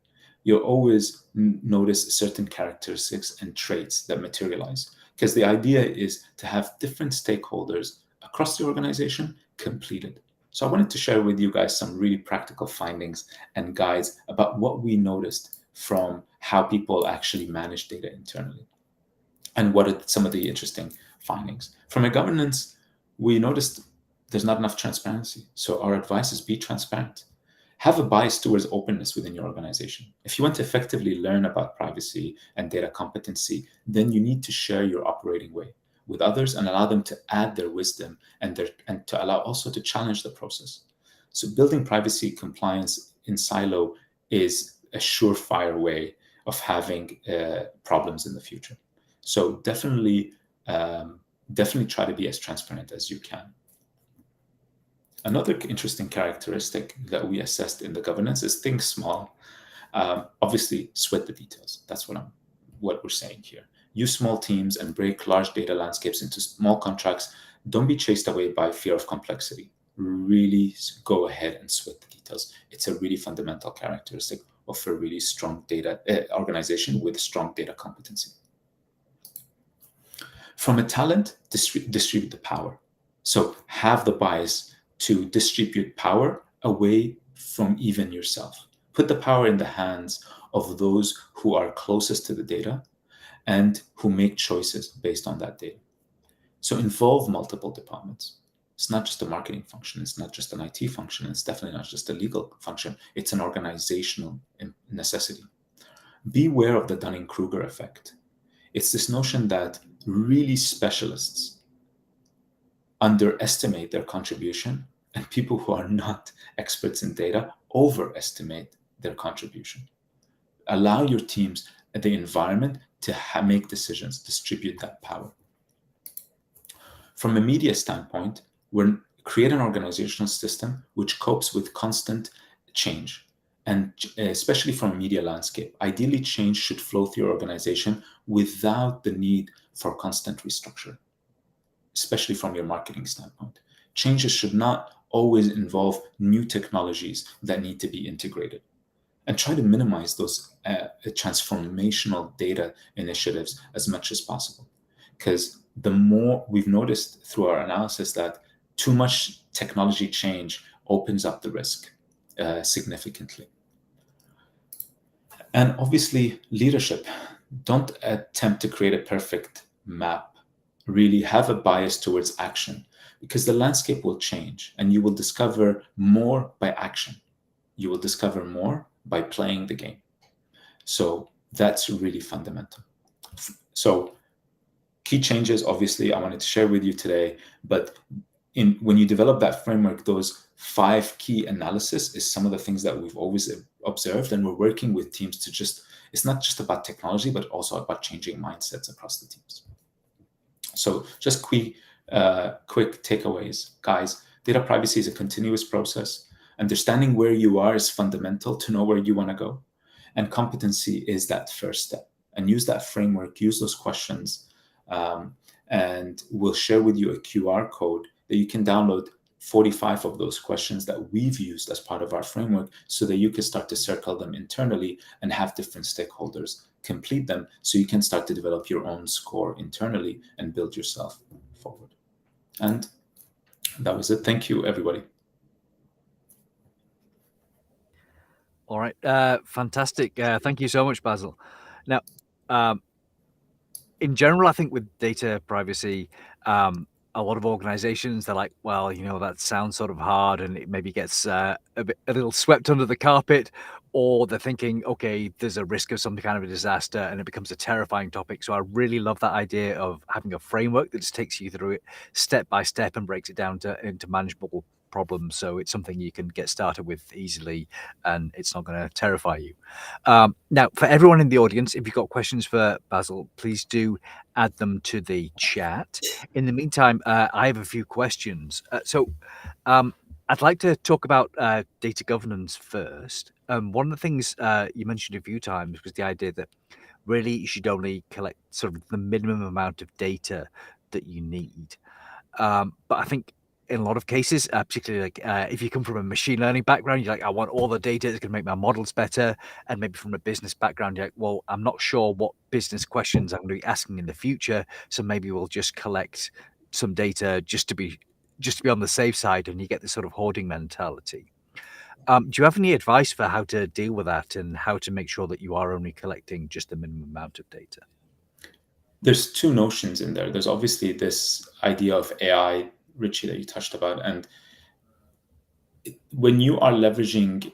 [SPEAKER 3] you'll always notice certain characteristics and traits that materialize, because the idea is to have different stakeholders across the organization completed. So I wanted to share with you guys some really practical findings and guides about what we noticed from how people actually manage data internally. And what are some of the interesting findings? From a governance, we noticed there's not enough transparency. So our advice is be transparent. Have a bias towards openness within your organization. If you want to effectively learn about privacy and data competency, then you need to share your operating way with others and allow them to add their wisdom and to allow also to challenge the process. So building privacy compliance in silo is a surefire way of having problems in the future. So definitely try to be as transparent as you can. Another interesting characteristic that we assessed in the governance is think small. Obviously, sweat the details. That's what we're saying here. Use small teams and break large data landscapes into small contracts. Don't be chased away by fear of complexity. Really go ahead and sweat the details. It's a really fundamental characteristic of a really strong data organization with strong data competency. From a talent, distribute the power. So have the bias to distribute power away from even yourself. Put the power in the hands of those who are closest to the data and who make choices based on that data. So involve multiple departments. It's not just a marketing function. It's not just an IT function. It's definitely not just a legal function. It's an organizational necessity. Beware of the Dunning-Kruger effect. It's this notion that really specialists underestimate their contribution, and people who are not experts in data overestimate their contribution. Allow your teams the environment to make decisions, distribute that power. From a media standpoint, we're create an organizational system which copes with constant change, and especially from a media landscape. Ideally, change should flow through your organization without the need for constant restructure, especially from your marketing standpoint. Changes should not always involve new technologies that need to be integrated. And try to minimize those transformational data initiatives as much as possible. Because the more we've noticed through our analysis that too much technology change opens up the risk significantly. And obviously, leadership. Don't attempt to create a perfect map. Really have a bias towards action, because the landscape will change and you will discover more by action. You will discover more by playing the game. So that's really fundamental. So key changes, obviously, I wanted to share with you today, but when you develop that framework, those 5 key analysis is some of the things that we've always observed, and we're working with teams to it's not just about technology, but also about changing mindsets across the teams. So just quick takeaways, guys. Data privacy is a continuous process. Understanding where you are is fundamental to know where you want to go. And competency is that first step. And use that framework, use those questions, and we'll share with you a QR code that you can download 45 of those questions that we've used as part of our framework so that you can start to circle them internally and have different stakeholders complete them so you can start to develop your own score internally and build yourself forward. And that was it. Thank you, everybody.
[SPEAKER 2] All right. Fantastic. Thank you so much, Basil. Now, in general, I think with data privacy, a lot of organizations, they're like, well, that sounds sort of hard and it maybe gets a little swept under the carpet, or they're thinking, okay, there's a risk of some kind of a disaster and it becomes a terrifying topic. So I really love that idea of having a framework that just takes you through it step by step and breaks it down into manageable problems. So it's something you can get started with easily and it's not going to terrify you. Now, for everyone in the audience, if you've got questions for Basil, please do add them to the chat. In the meantime, I have a few questions. I'd like to talk about data governance first. One of the things you mentioned a few times was the idea that really you should only collect sort of the minimum amount of data that you need. But I think in a lot of cases, particularly like if you come from a machine learning background, you're like, I want all the data that's going to make my models better. And maybe from a business background, you're like, well, I'm not sure what business questions I'm going to be asking in the future. So maybe we'll just collect some data just to be on the safe side, and you get this sort of hoarding mentality. Do you have any advice for how to deal with that and how to make sure that you are only collecting just the minimum amount of data?
[SPEAKER 3] There's two notions in there. There's obviously this idea of AI, Richie, that you touched about. And when you are leveraging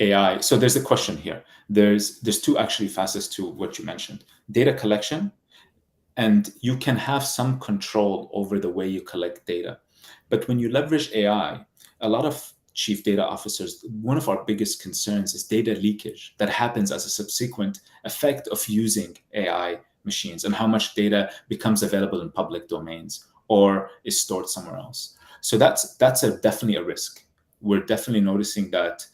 [SPEAKER 3] AI, so there's a question here. There's two actually facets to what you mentioned. Data collection, and you can have some control over the way you collect data. But when you leverage AI, a lot of chief data officers, one of our biggest concerns is data leakage that happens as a subsequent effect of using AI machines and how much data becomes available in public domains or is stored somewhere else. So that's definitely a risk. We're definitely noticing that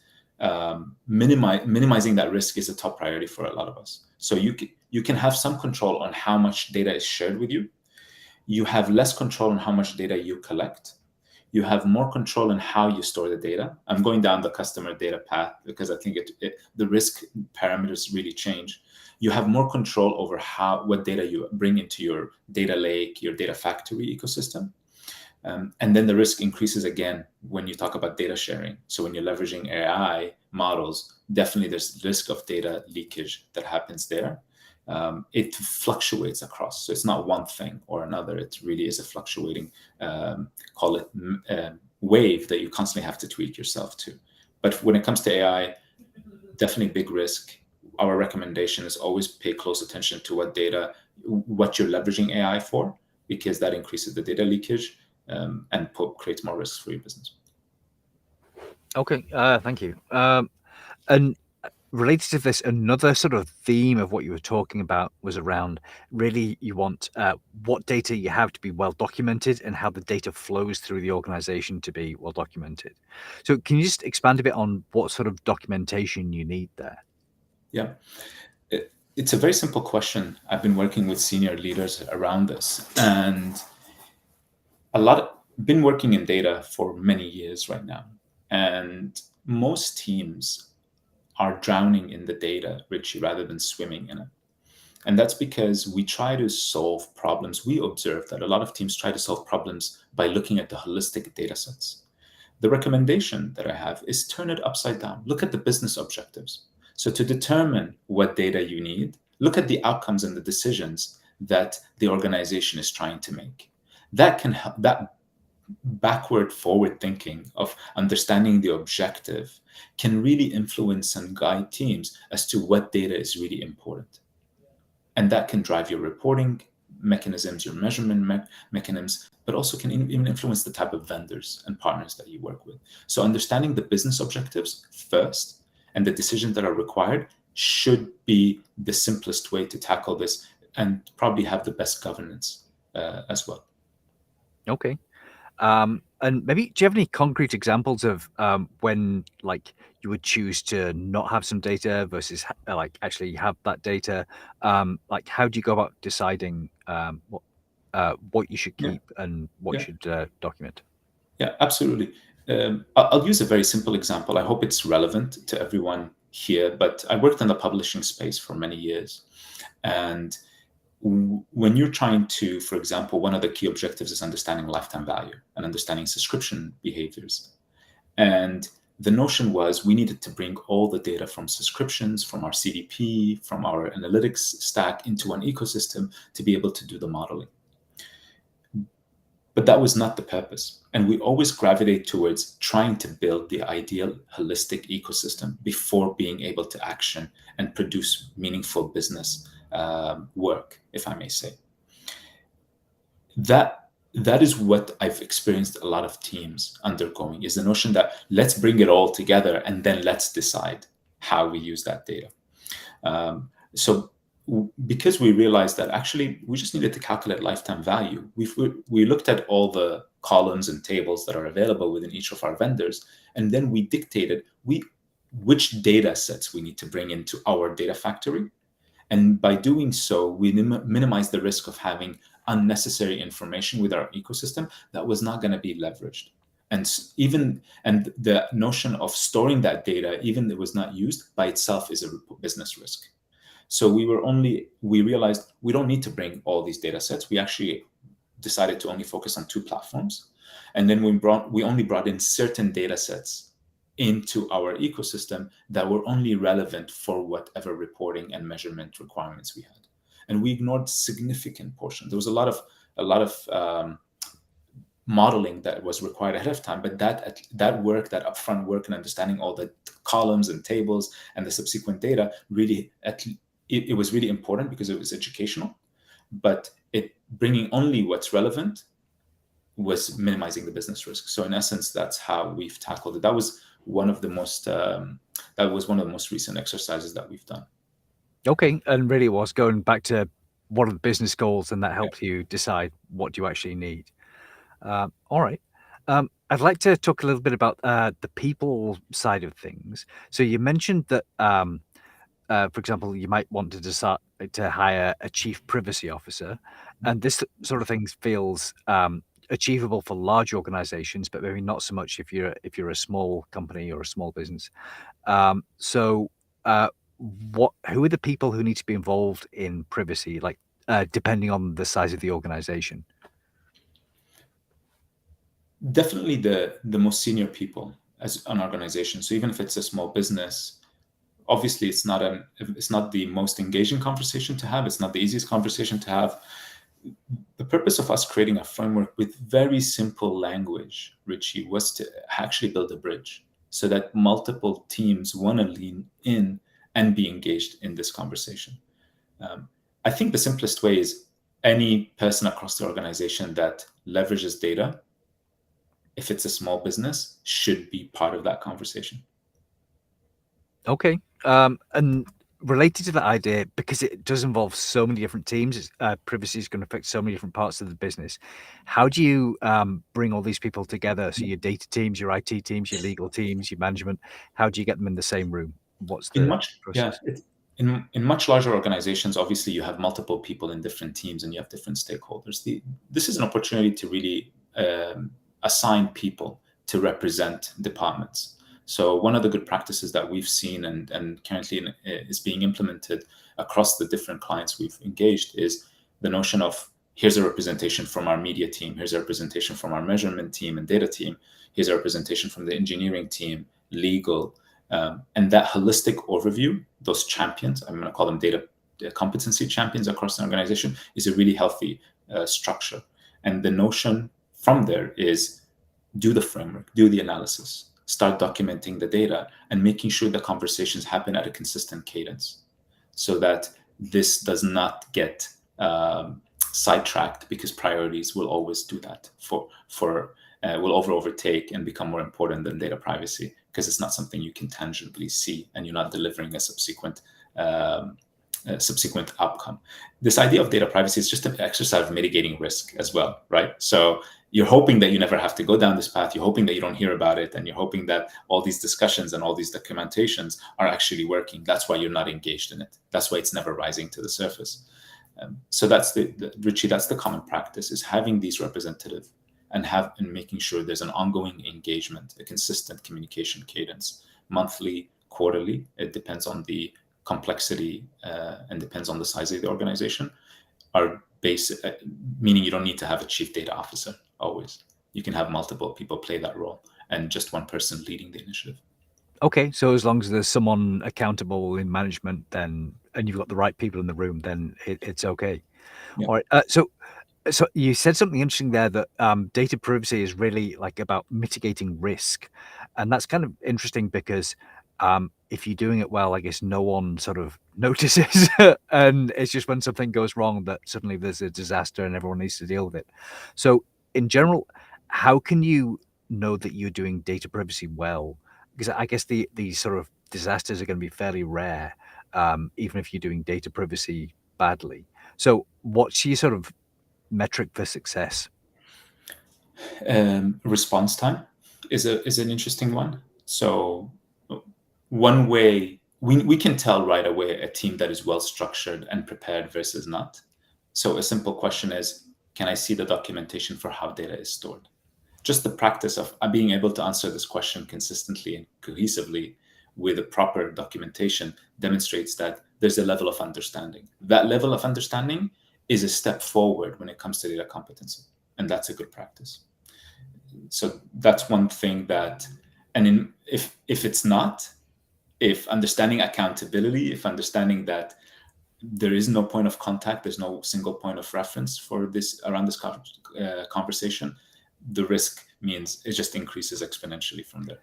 [SPEAKER 3] minimizing that risk is a top priority for a lot of us. So you can have some control on how much data is shared with you. You have less control on how much data you collect. You have more control on how you store the data. I'm going down the customer data path because I think the risk parameters really change. You have more control over what data you bring into your data lake, your data factory ecosystem. And then the risk increases again when you talk about data sharing. So when you're leveraging AI models, definitely there's risk of data leakage that happens there. It fluctuates across. So it's not one thing or another. It really is a fluctuating, call it wave that you constantly have to tweak yourself to. But when it comes to AI, definitely big risk. Our recommendation is always pay close attention to what you're leveraging AI for, because that increases the data leakage and creates more risks for your business.
[SPEAKER 2] Okay, thank you. And related to this, another sort of theme of what you were talking about was around really you want what data you have to be well documented and how the data flows through the organization to be well documented. So can you just expand a bit on what sort of documentation you need there?
[SPEAKER 3] Yeah. It's a very simple question. I've been working with senior leaders around this, and been working in data for many years right now. And most teams are drowning in the data, Richie, rather than swimming in it. And that's because we try to solve problems. We observe that a lot of teams try to solve problems by looking at the holistic data sets. The recommendation that I have is turn it upside down. Look at the business objectives. So to determine what data you need, look at the outcomes and the decisions that the organization is trying to make. That can help. That backward forward thinking of understanding the objective can really influence and guide teams as to what data is really important. And that can drive your reporting mechanisms, your measurement mechanisms, but also can even influence the type of vendors and partners that you work with. So understanding the business objectives first and the decisions that are required should be the simplest way to tackle this and probably have the best governance as well.
[SPEAKER 2] Okay. And maybe do you have any concrete examples of when like you would choose to not have some data versus like actually have that data? Like how do you go about deciding what you should keep and what you should document?
[SPEAKER 3] Yeah, absolutely. I'll use a very simple example. I hope it's relevant to everyone here, but I worked in the publishing space for many years. And when you're trying to, for example, one of the key objectives is understanding lifetime value and understanding subscription behaviors. And the notion was we needed to bring all the data from subscriptions, from our CDP, from our analytics stack into one ecosystem to be able to do the modeling. But that was not the purpose. And we always gravitate towards trying to build the ideal holistic ecosystem before being able to action and produce meaningful business work, if I may say. That is what I've experienced a lot of teams undergoing, is the notion that let's bring it all together and then let's decide how we use that data. So because we realized that actually we just needed to calculate lifetime value, we looked at all the columns and tables that are available within each of our vendors, and then we dictated which data sets we need to bring into our data factory. And by doing so, we minimize the risk of having unnecessary information with our ecosystem that was not going to be leveraged. And the notion of storing that data, even if it was not used, by itself is a business risk. So we realized we don't need to bring all these data sets. We actually decided to only focus on 2 platforms. And then we only brought in certain data sets into our ecosystem that were only relevant for whatever reporting and measurement requirements we had. And we ignored significant portion. There was a lot of modeling that was required ahead of time, but that work, that upfront work and understanding all the columns and tables and the subsequent data, really, it was really important because it was educational, but bringing only what's relevant was minimizing the business risk. So in essence, that's how we've tackled it. That was one of the most recent exercises that we've done.
[SPEAKER 2] Okay, and really was going back to what are the business goals, and that helps you decide what you actually need. All right. I'd like to talk a little bit about the people side of things. So you mentioned that, for example, you might want to decide to hire a chief privacy officer, and this sort of thing feels achievable for large organizations, but maybe not so much if you're a small company or a small business. Who are the people who need to be involved in privacy, like depending on the size of the organization?
[SPEAKER 3] Definitely the most senior people as an organization. So even if it's a small business, obviously it's not the most engaging conversation to have. It's not the easiest conversation to have. The purpose of us creating a framework with very simple language, Richie, was to actually build a bridge so that multiple teams want to lean in and be engaged in this conversation. I think the simplest way is any person across the organization that leverages data, if it's a small business, should be part of that conversation.
[SPEAKER 2] Okay. And related to that idea, because it does involve so many different teams, privacy is going to affect so many different parts of the business. How do you bring all these people together? So your data teams, your IT teams, your legal teams, your management, how do you get them in the same room? What's the process?
[SPEAKER 3] In much larger organizations, obviously you have multiple people in different teams and you have different stakeholders. This is an opportunity to really assign people to represent departments. So one of the good practices that we've seen and currently is being implemented across the different clients we've engaged is the notion of, here's a representation from our media team, here's a representation from our measurement team and data team, here's a representation from the engineering team, legal, and that holistic overview, those champions, I'm going to call them data competency champions across the organization, is a really healthy structure. And the notion from there is do the framework, do the analysis, start documenting the data, and making sure the conversations happen at a consistent cadence so that this does not get sidetracked, because priorities will always do that will overtake and become more important than data privacy, because it's not something you can tangibly see and you're not delivering a subsequent outcome. This idea of data privacy is just an exercise of mitigating risk as well, right? So you're hoping that you never have to go down this path. You're hoping that you don't hear about it, and you're hoping that all these discussions and all these documentations are actually working. That's why you're not engaged in it. That's why it's never rising to the surface. So that's Richie, that's the common practice, is having these representative and making sure there's an ongoing engagement, a consistent communication cadence, monthly, quarterly. It depends on the complexity and depends on the size of the organization. Are basic, meaning you don't need to have a chief data officer always. You can have multiple people play that role and just one person leading the initiative.
[SPEAKER 2] Okay, so as long as there's someone accountable in management, then and you've got the right people in the room, then it's okay.
[SPEAKER 3] Yeah.
[SPEAKER 2] All right. So you said something interesting there that data privacy is really like about mitigating risk, and that's kind of interesting because if you're doing it well, I guess no one sort of notices, and it's just when something goes wrong that suddenly there's a disaster and everyone needs to deal with it. So in general, how can you know that you're doing data privacy well? Because I guess these sort of disasters are going to be fairly rare, even if you're doing data privacy badly. So what's your sort of metric for success?
[SPEAKER 3] Response time is an interesting one. So one way we can tell right away a team that is well structured and prepared versus not. So a simple question is, can I see the documentation for how data is stored? Just the practice of being able to answer this question consistently and cohesively with a proper documentation demonstrates that there's a level of understanding. That level of understanding is a step forward when it comes to data competency, and that's a good practice. So that's one thing that, and if it's not, if understanding accountability, if understanding that there is no point of contact, there's no single point of reference for this around this conversation, the risk means it just increases exponentially from there.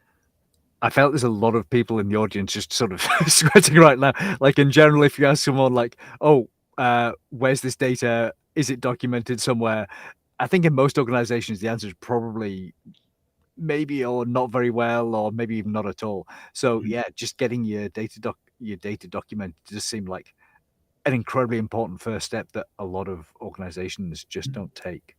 [SPEAKER 2] I felt there's a lot of people in the audience just sort of sweating right now. Like in general, if you ask someone like, oh, where's this data? Is it documented somewhere? I think in most organizations, the answer is probably maybe or not very well, or maybe even not at all. So yeah, just getting your data documented just seemed like an incredibly important first step that a lot of organizations just don't take.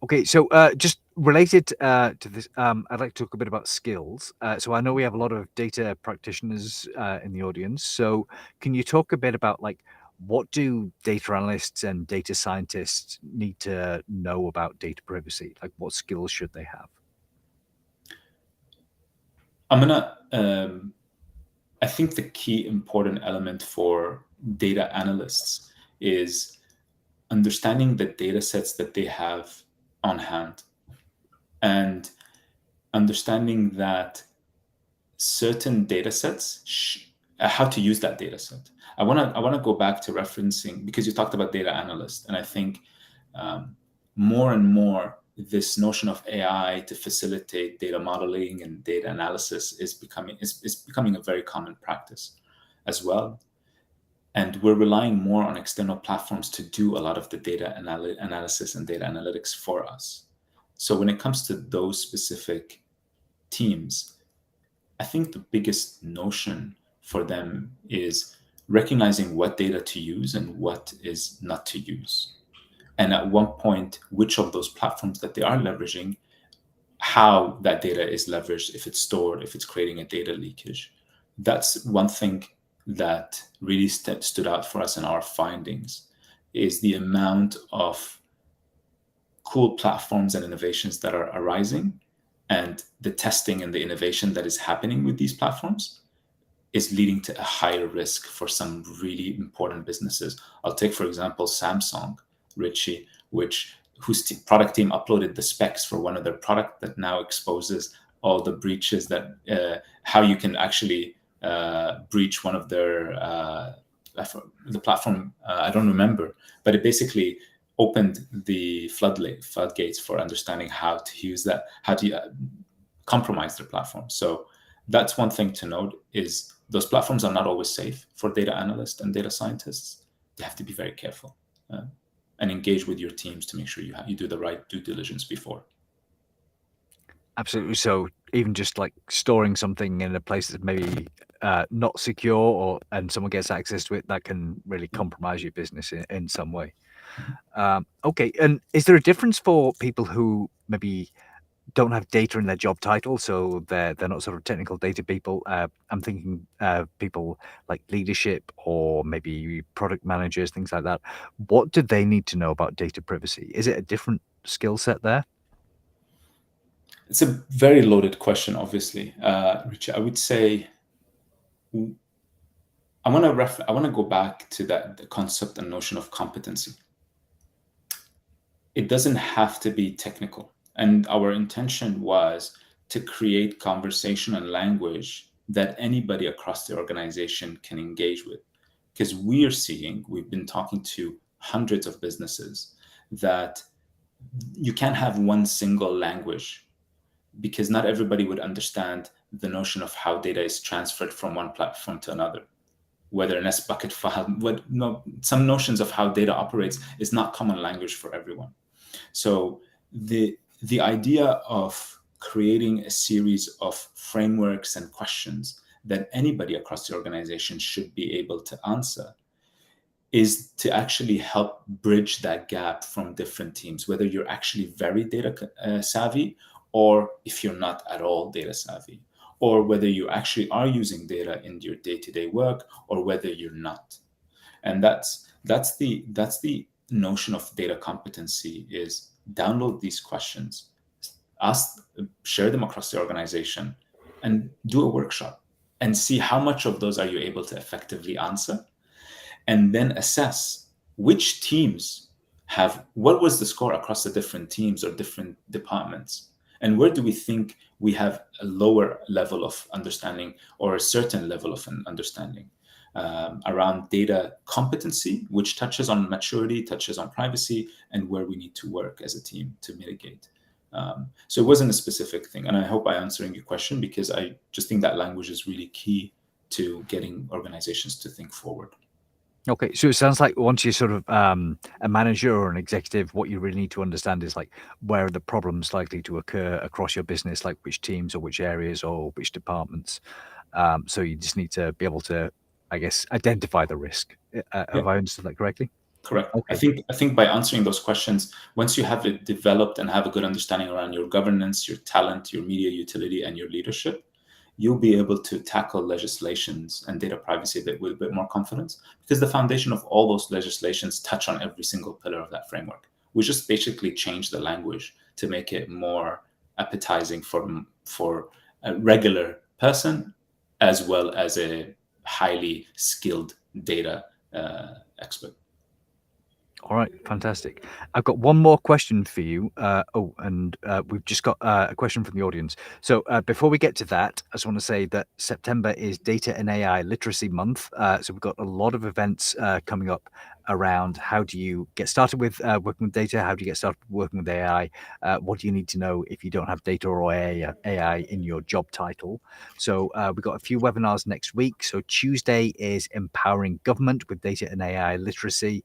[SPEAKER 2] Okay, so just related to this, I'd like to talk a bit about skills. So I know we have a lot of data practitioners in the audience. So can you talk a bit about like what do data analysts and data scientists need to know about data privacy? Like what skills should they have?
[SPEAKER 3] I think the key important element for data analysts is understanding the data sets that they have on hand and understanding that certain data sets, how to use that data set. I want to go back to referencing, because you talked about data analyst, and I think more and more this notion of AI to facilitate data modeling and data analysis is becoming a very common practice as well. And we're relying more on external platforms to do a lot of the data analysis and data analytics for us. So when it comes to those specific teams, I think the biggest notion for them is recognizing what data to use and what is not to use. And at one point, which of those platforms that they are leveraging, how that data is leveraged, if it's stored, if it's creating a data leakage. That's one thing that really stood out for us in our findings, is the amount of cool platforms and innovations that are arising, and the testing and the innovation that is happening with these platforms is leading to a higher risk for some really important businesses. I'll take, for example, Samsung, Richie, whose product team uploaded the specs for one of their product that now exposes all the breaches that how you can actually breach one of their the platform. I don't remember, but it basically opened the floodgates for understanding how to use that, how to compromise their platform. So that's one thing to note, is those platforms are not always safe for data analysts and data scientists. You have to be very careful and engage with your teams to make sure you do the right due diligence before.
[SPEAKER 2] Absolutely. So even just like storing something in a place that's maybe not secure, and someone gets access to it, that can really compromise your business in some way. Okay. And is there a difference for people who maybe don't have data in their job title, so they're not sort of technical data people? I'm thinking people like leadership or maybe product managers, things like that. What do they need to know about data privacy? Is it a different skill set there?
[SPEAKER 3] It's a very loaded question, obviously, Richard. I would say I want to go back to the concept and notion of competency. It doesn't have to be technical, and our intention was to create conversation and language that anybody across the organization can engage with. Because we've been talking to hundreds of businesses, that you can't have one single language, because not everybody would understand the notion of how data is transferred from one platform to another, whether an S bucket file, some notions of how data operates is not common language for everyone. So the idea of creating a series of frameworks and questions that anybody across the organization should be able to answer is to actually help bridge that gap from different teams, whether you're actually very data savvy, or if you're not at all data savvy, or whether you actually are using data in your day-to-day work, or whether you're not. And that's the notion of data competency: is download these questions, share them across the organization, and do a workshop and see how much of those are you able to effectively answer, and then assess which teams what was the score across the different teams or different departments, and where do we think we have a lower level of understanding or a certain level of understanding around data competency, which touches on maturity, touches on privacy, and where we need to work as a team to mitigate. So it wasn't a specific thing, and I hope I'm answering your question, because I just think that language is really key to getting organizations to think forward.
[SPEAKER 2] Okay, so it sounds like once you're sort of a manager or an executive, what you really need to understand is like where are the problems likely to occur across your business, like which teams or which areas or which departments. So you just need to be able to, I guess, identify the risk. Have I understood that correctly?
[SPEAKER 3] Correct.
[SPEAKER 2] Okay.
[SPEAKER 3] I think by answering those questions, once you have it developed and have a good understanding around your governance, your talent, your media utility, and your leadership, you'll be able to tackle legislations and data privacy with a bit more confidence, because the foundation of all those legislations touch on every single pillar of that framework. We just basically change the language to make it more appetizing for a regular person, as well as a highly skilled data expert.
[SPEAKER 2] All right, fantastic. I've got one more question for you. We've just got a question from the audience. So before we get to that, I just want to say that September is Data and AI Literacy Month. So we've got a lot of events coming up around how do you get started with working with data? How do you get started working with AI? What do you need to know if you don't have data or AI in your job title? So we've got a few webinars next week. So Tuesday is Empowering Government with Data and AI Literacy.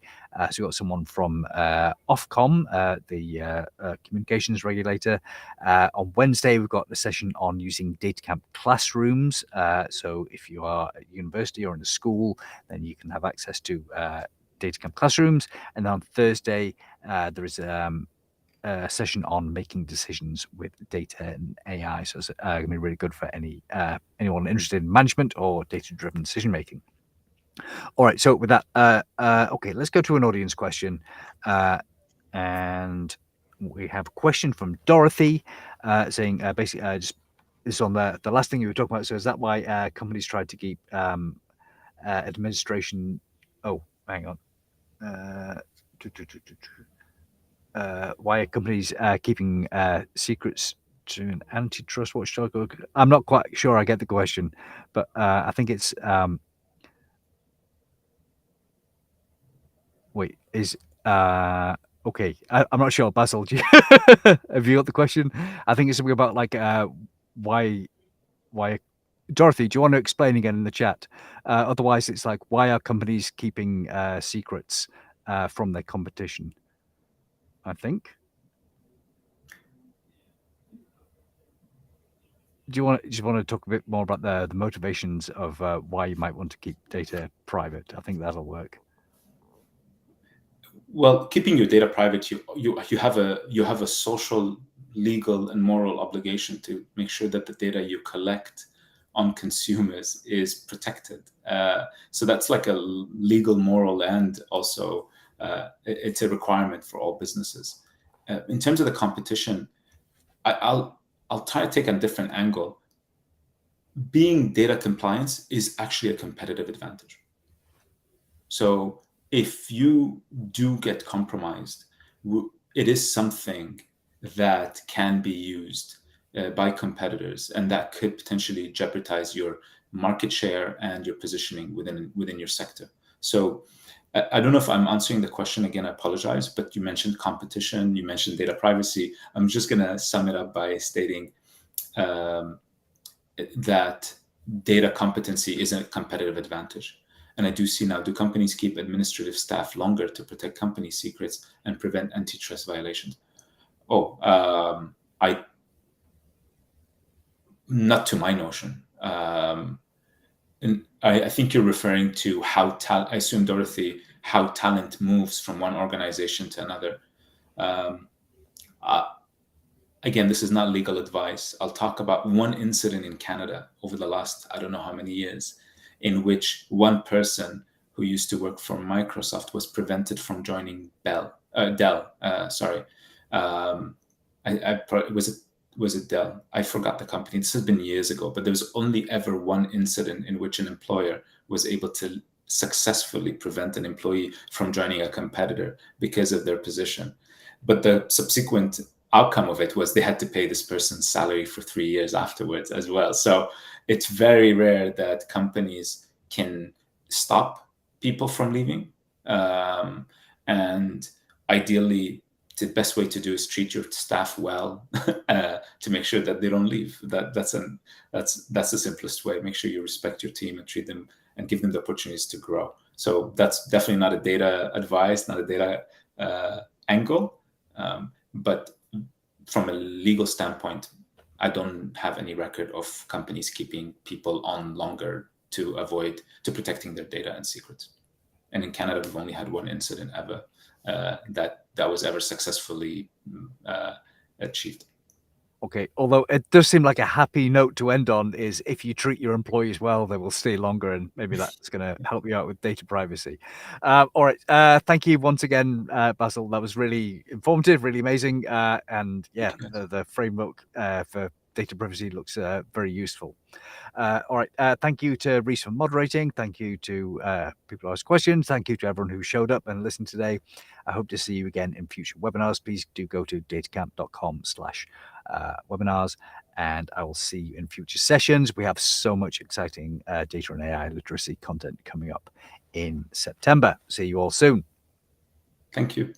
[SPEAKER 2] So we've got someone from Ofcom, the communications regulator. On Wednesday, we've got a session on using Data Camp classrooms. So if you are at university or in a school, then you can have access to Data Camp classrooms. And then on Thursday, there is a session on making decisions with data and AI. So it's going to be really good for anyone interested in management or data-driven decision making. All right. So with that, okay, let's go to an audience question. And we have a question from Dorothy saying basically just this is on the last thing you were talking about. So is that why companies tried to keep administration? Oh, hang on. Why are companies keeping secrets to an antitrust watchdog? I'm not quite sure I get the question, but I think it's wait, is okay. I'm not sure, Basil. Have you got the question? I think it's something about like why Dorothy, do you want to explain again in the chat? Otherwise, it's like, why are companies keeping secrets from their competition? I think. Do you want to talk a bit more about the motivations of why you might want to keep data private? I think that'll work.
[SPEAKER 3] Well, keeping your data private, you have a social, legal, and moral obligation to make sure that the data you collect on consumers is protected. So that's like a legal, moral, and also it's a requirement for all businesses. in terms of the competition, I'll try to take a different angle. Being data compliance is actually a competitive advantage. So if you do get compromised, it is something that can be used by competitors, and that could potentially jeopardize your market share and your positioning within your sector. So I don't know if I'm answering the question again, I apologize, but you mentioned competition, you mentioned data privacy. I'm just going to sum it up by stating that data competency is a competitive advantage. And I do see now, do companies keep administrative staff longer to protect company secrets and prevent antitrust violations? Not to my notion. And I think you're referring to how I assume, Dorothy, how talent moves from one organization to another. Again, this is not legal advice. I'll talk about one incident in Canada over the last, I don't know how many years, in which one person who used to work for Microsoft was prevented from joining Dell. Was it Dell? I forgot the company. This has been years ago, but there was only ever one incident in which an employer was able to successfully prevent an employee from joining a competitor because of their position. But the subsequent outcome of it was they had to pay this person's salary for 3 years afterwards as well. So it's very rare that companies can stop people from leaving. And ideally, the best way to do is treat your staff well to make sure that they don't leave. That's the simplest way. Make sure you respect your team and treat them and give them the opportunities to grow. So that's definitely not a data advice, not a data angle. But from a legal standpoint, I don't have any record of companies keeping people on longer to protecting their data and secrets. And in Canada, we've only had one incident ever that was ever successfully achieved.
[SPEAKER 2] Okay, although it does seem like a happy note to end on is if you treat your employees well, they will stay longer, and maybe that's going to help you out with data privacy. All right, thank you once again, Basil. That was really informative, really amazing, and yeah, the framework for data privacy looks very useful. All right, thank you to Reese for moderating. Thank you to people who asked questions. Thank you to everyone who showed up and listened today. I hope to see you again in future webinars. Please do go to datacamp.com/webinars, and I will see you in future sessions. We have so much exciting data and AI literacy content coming up in September. See you all soon.
[SPEAKER 3] Thank you.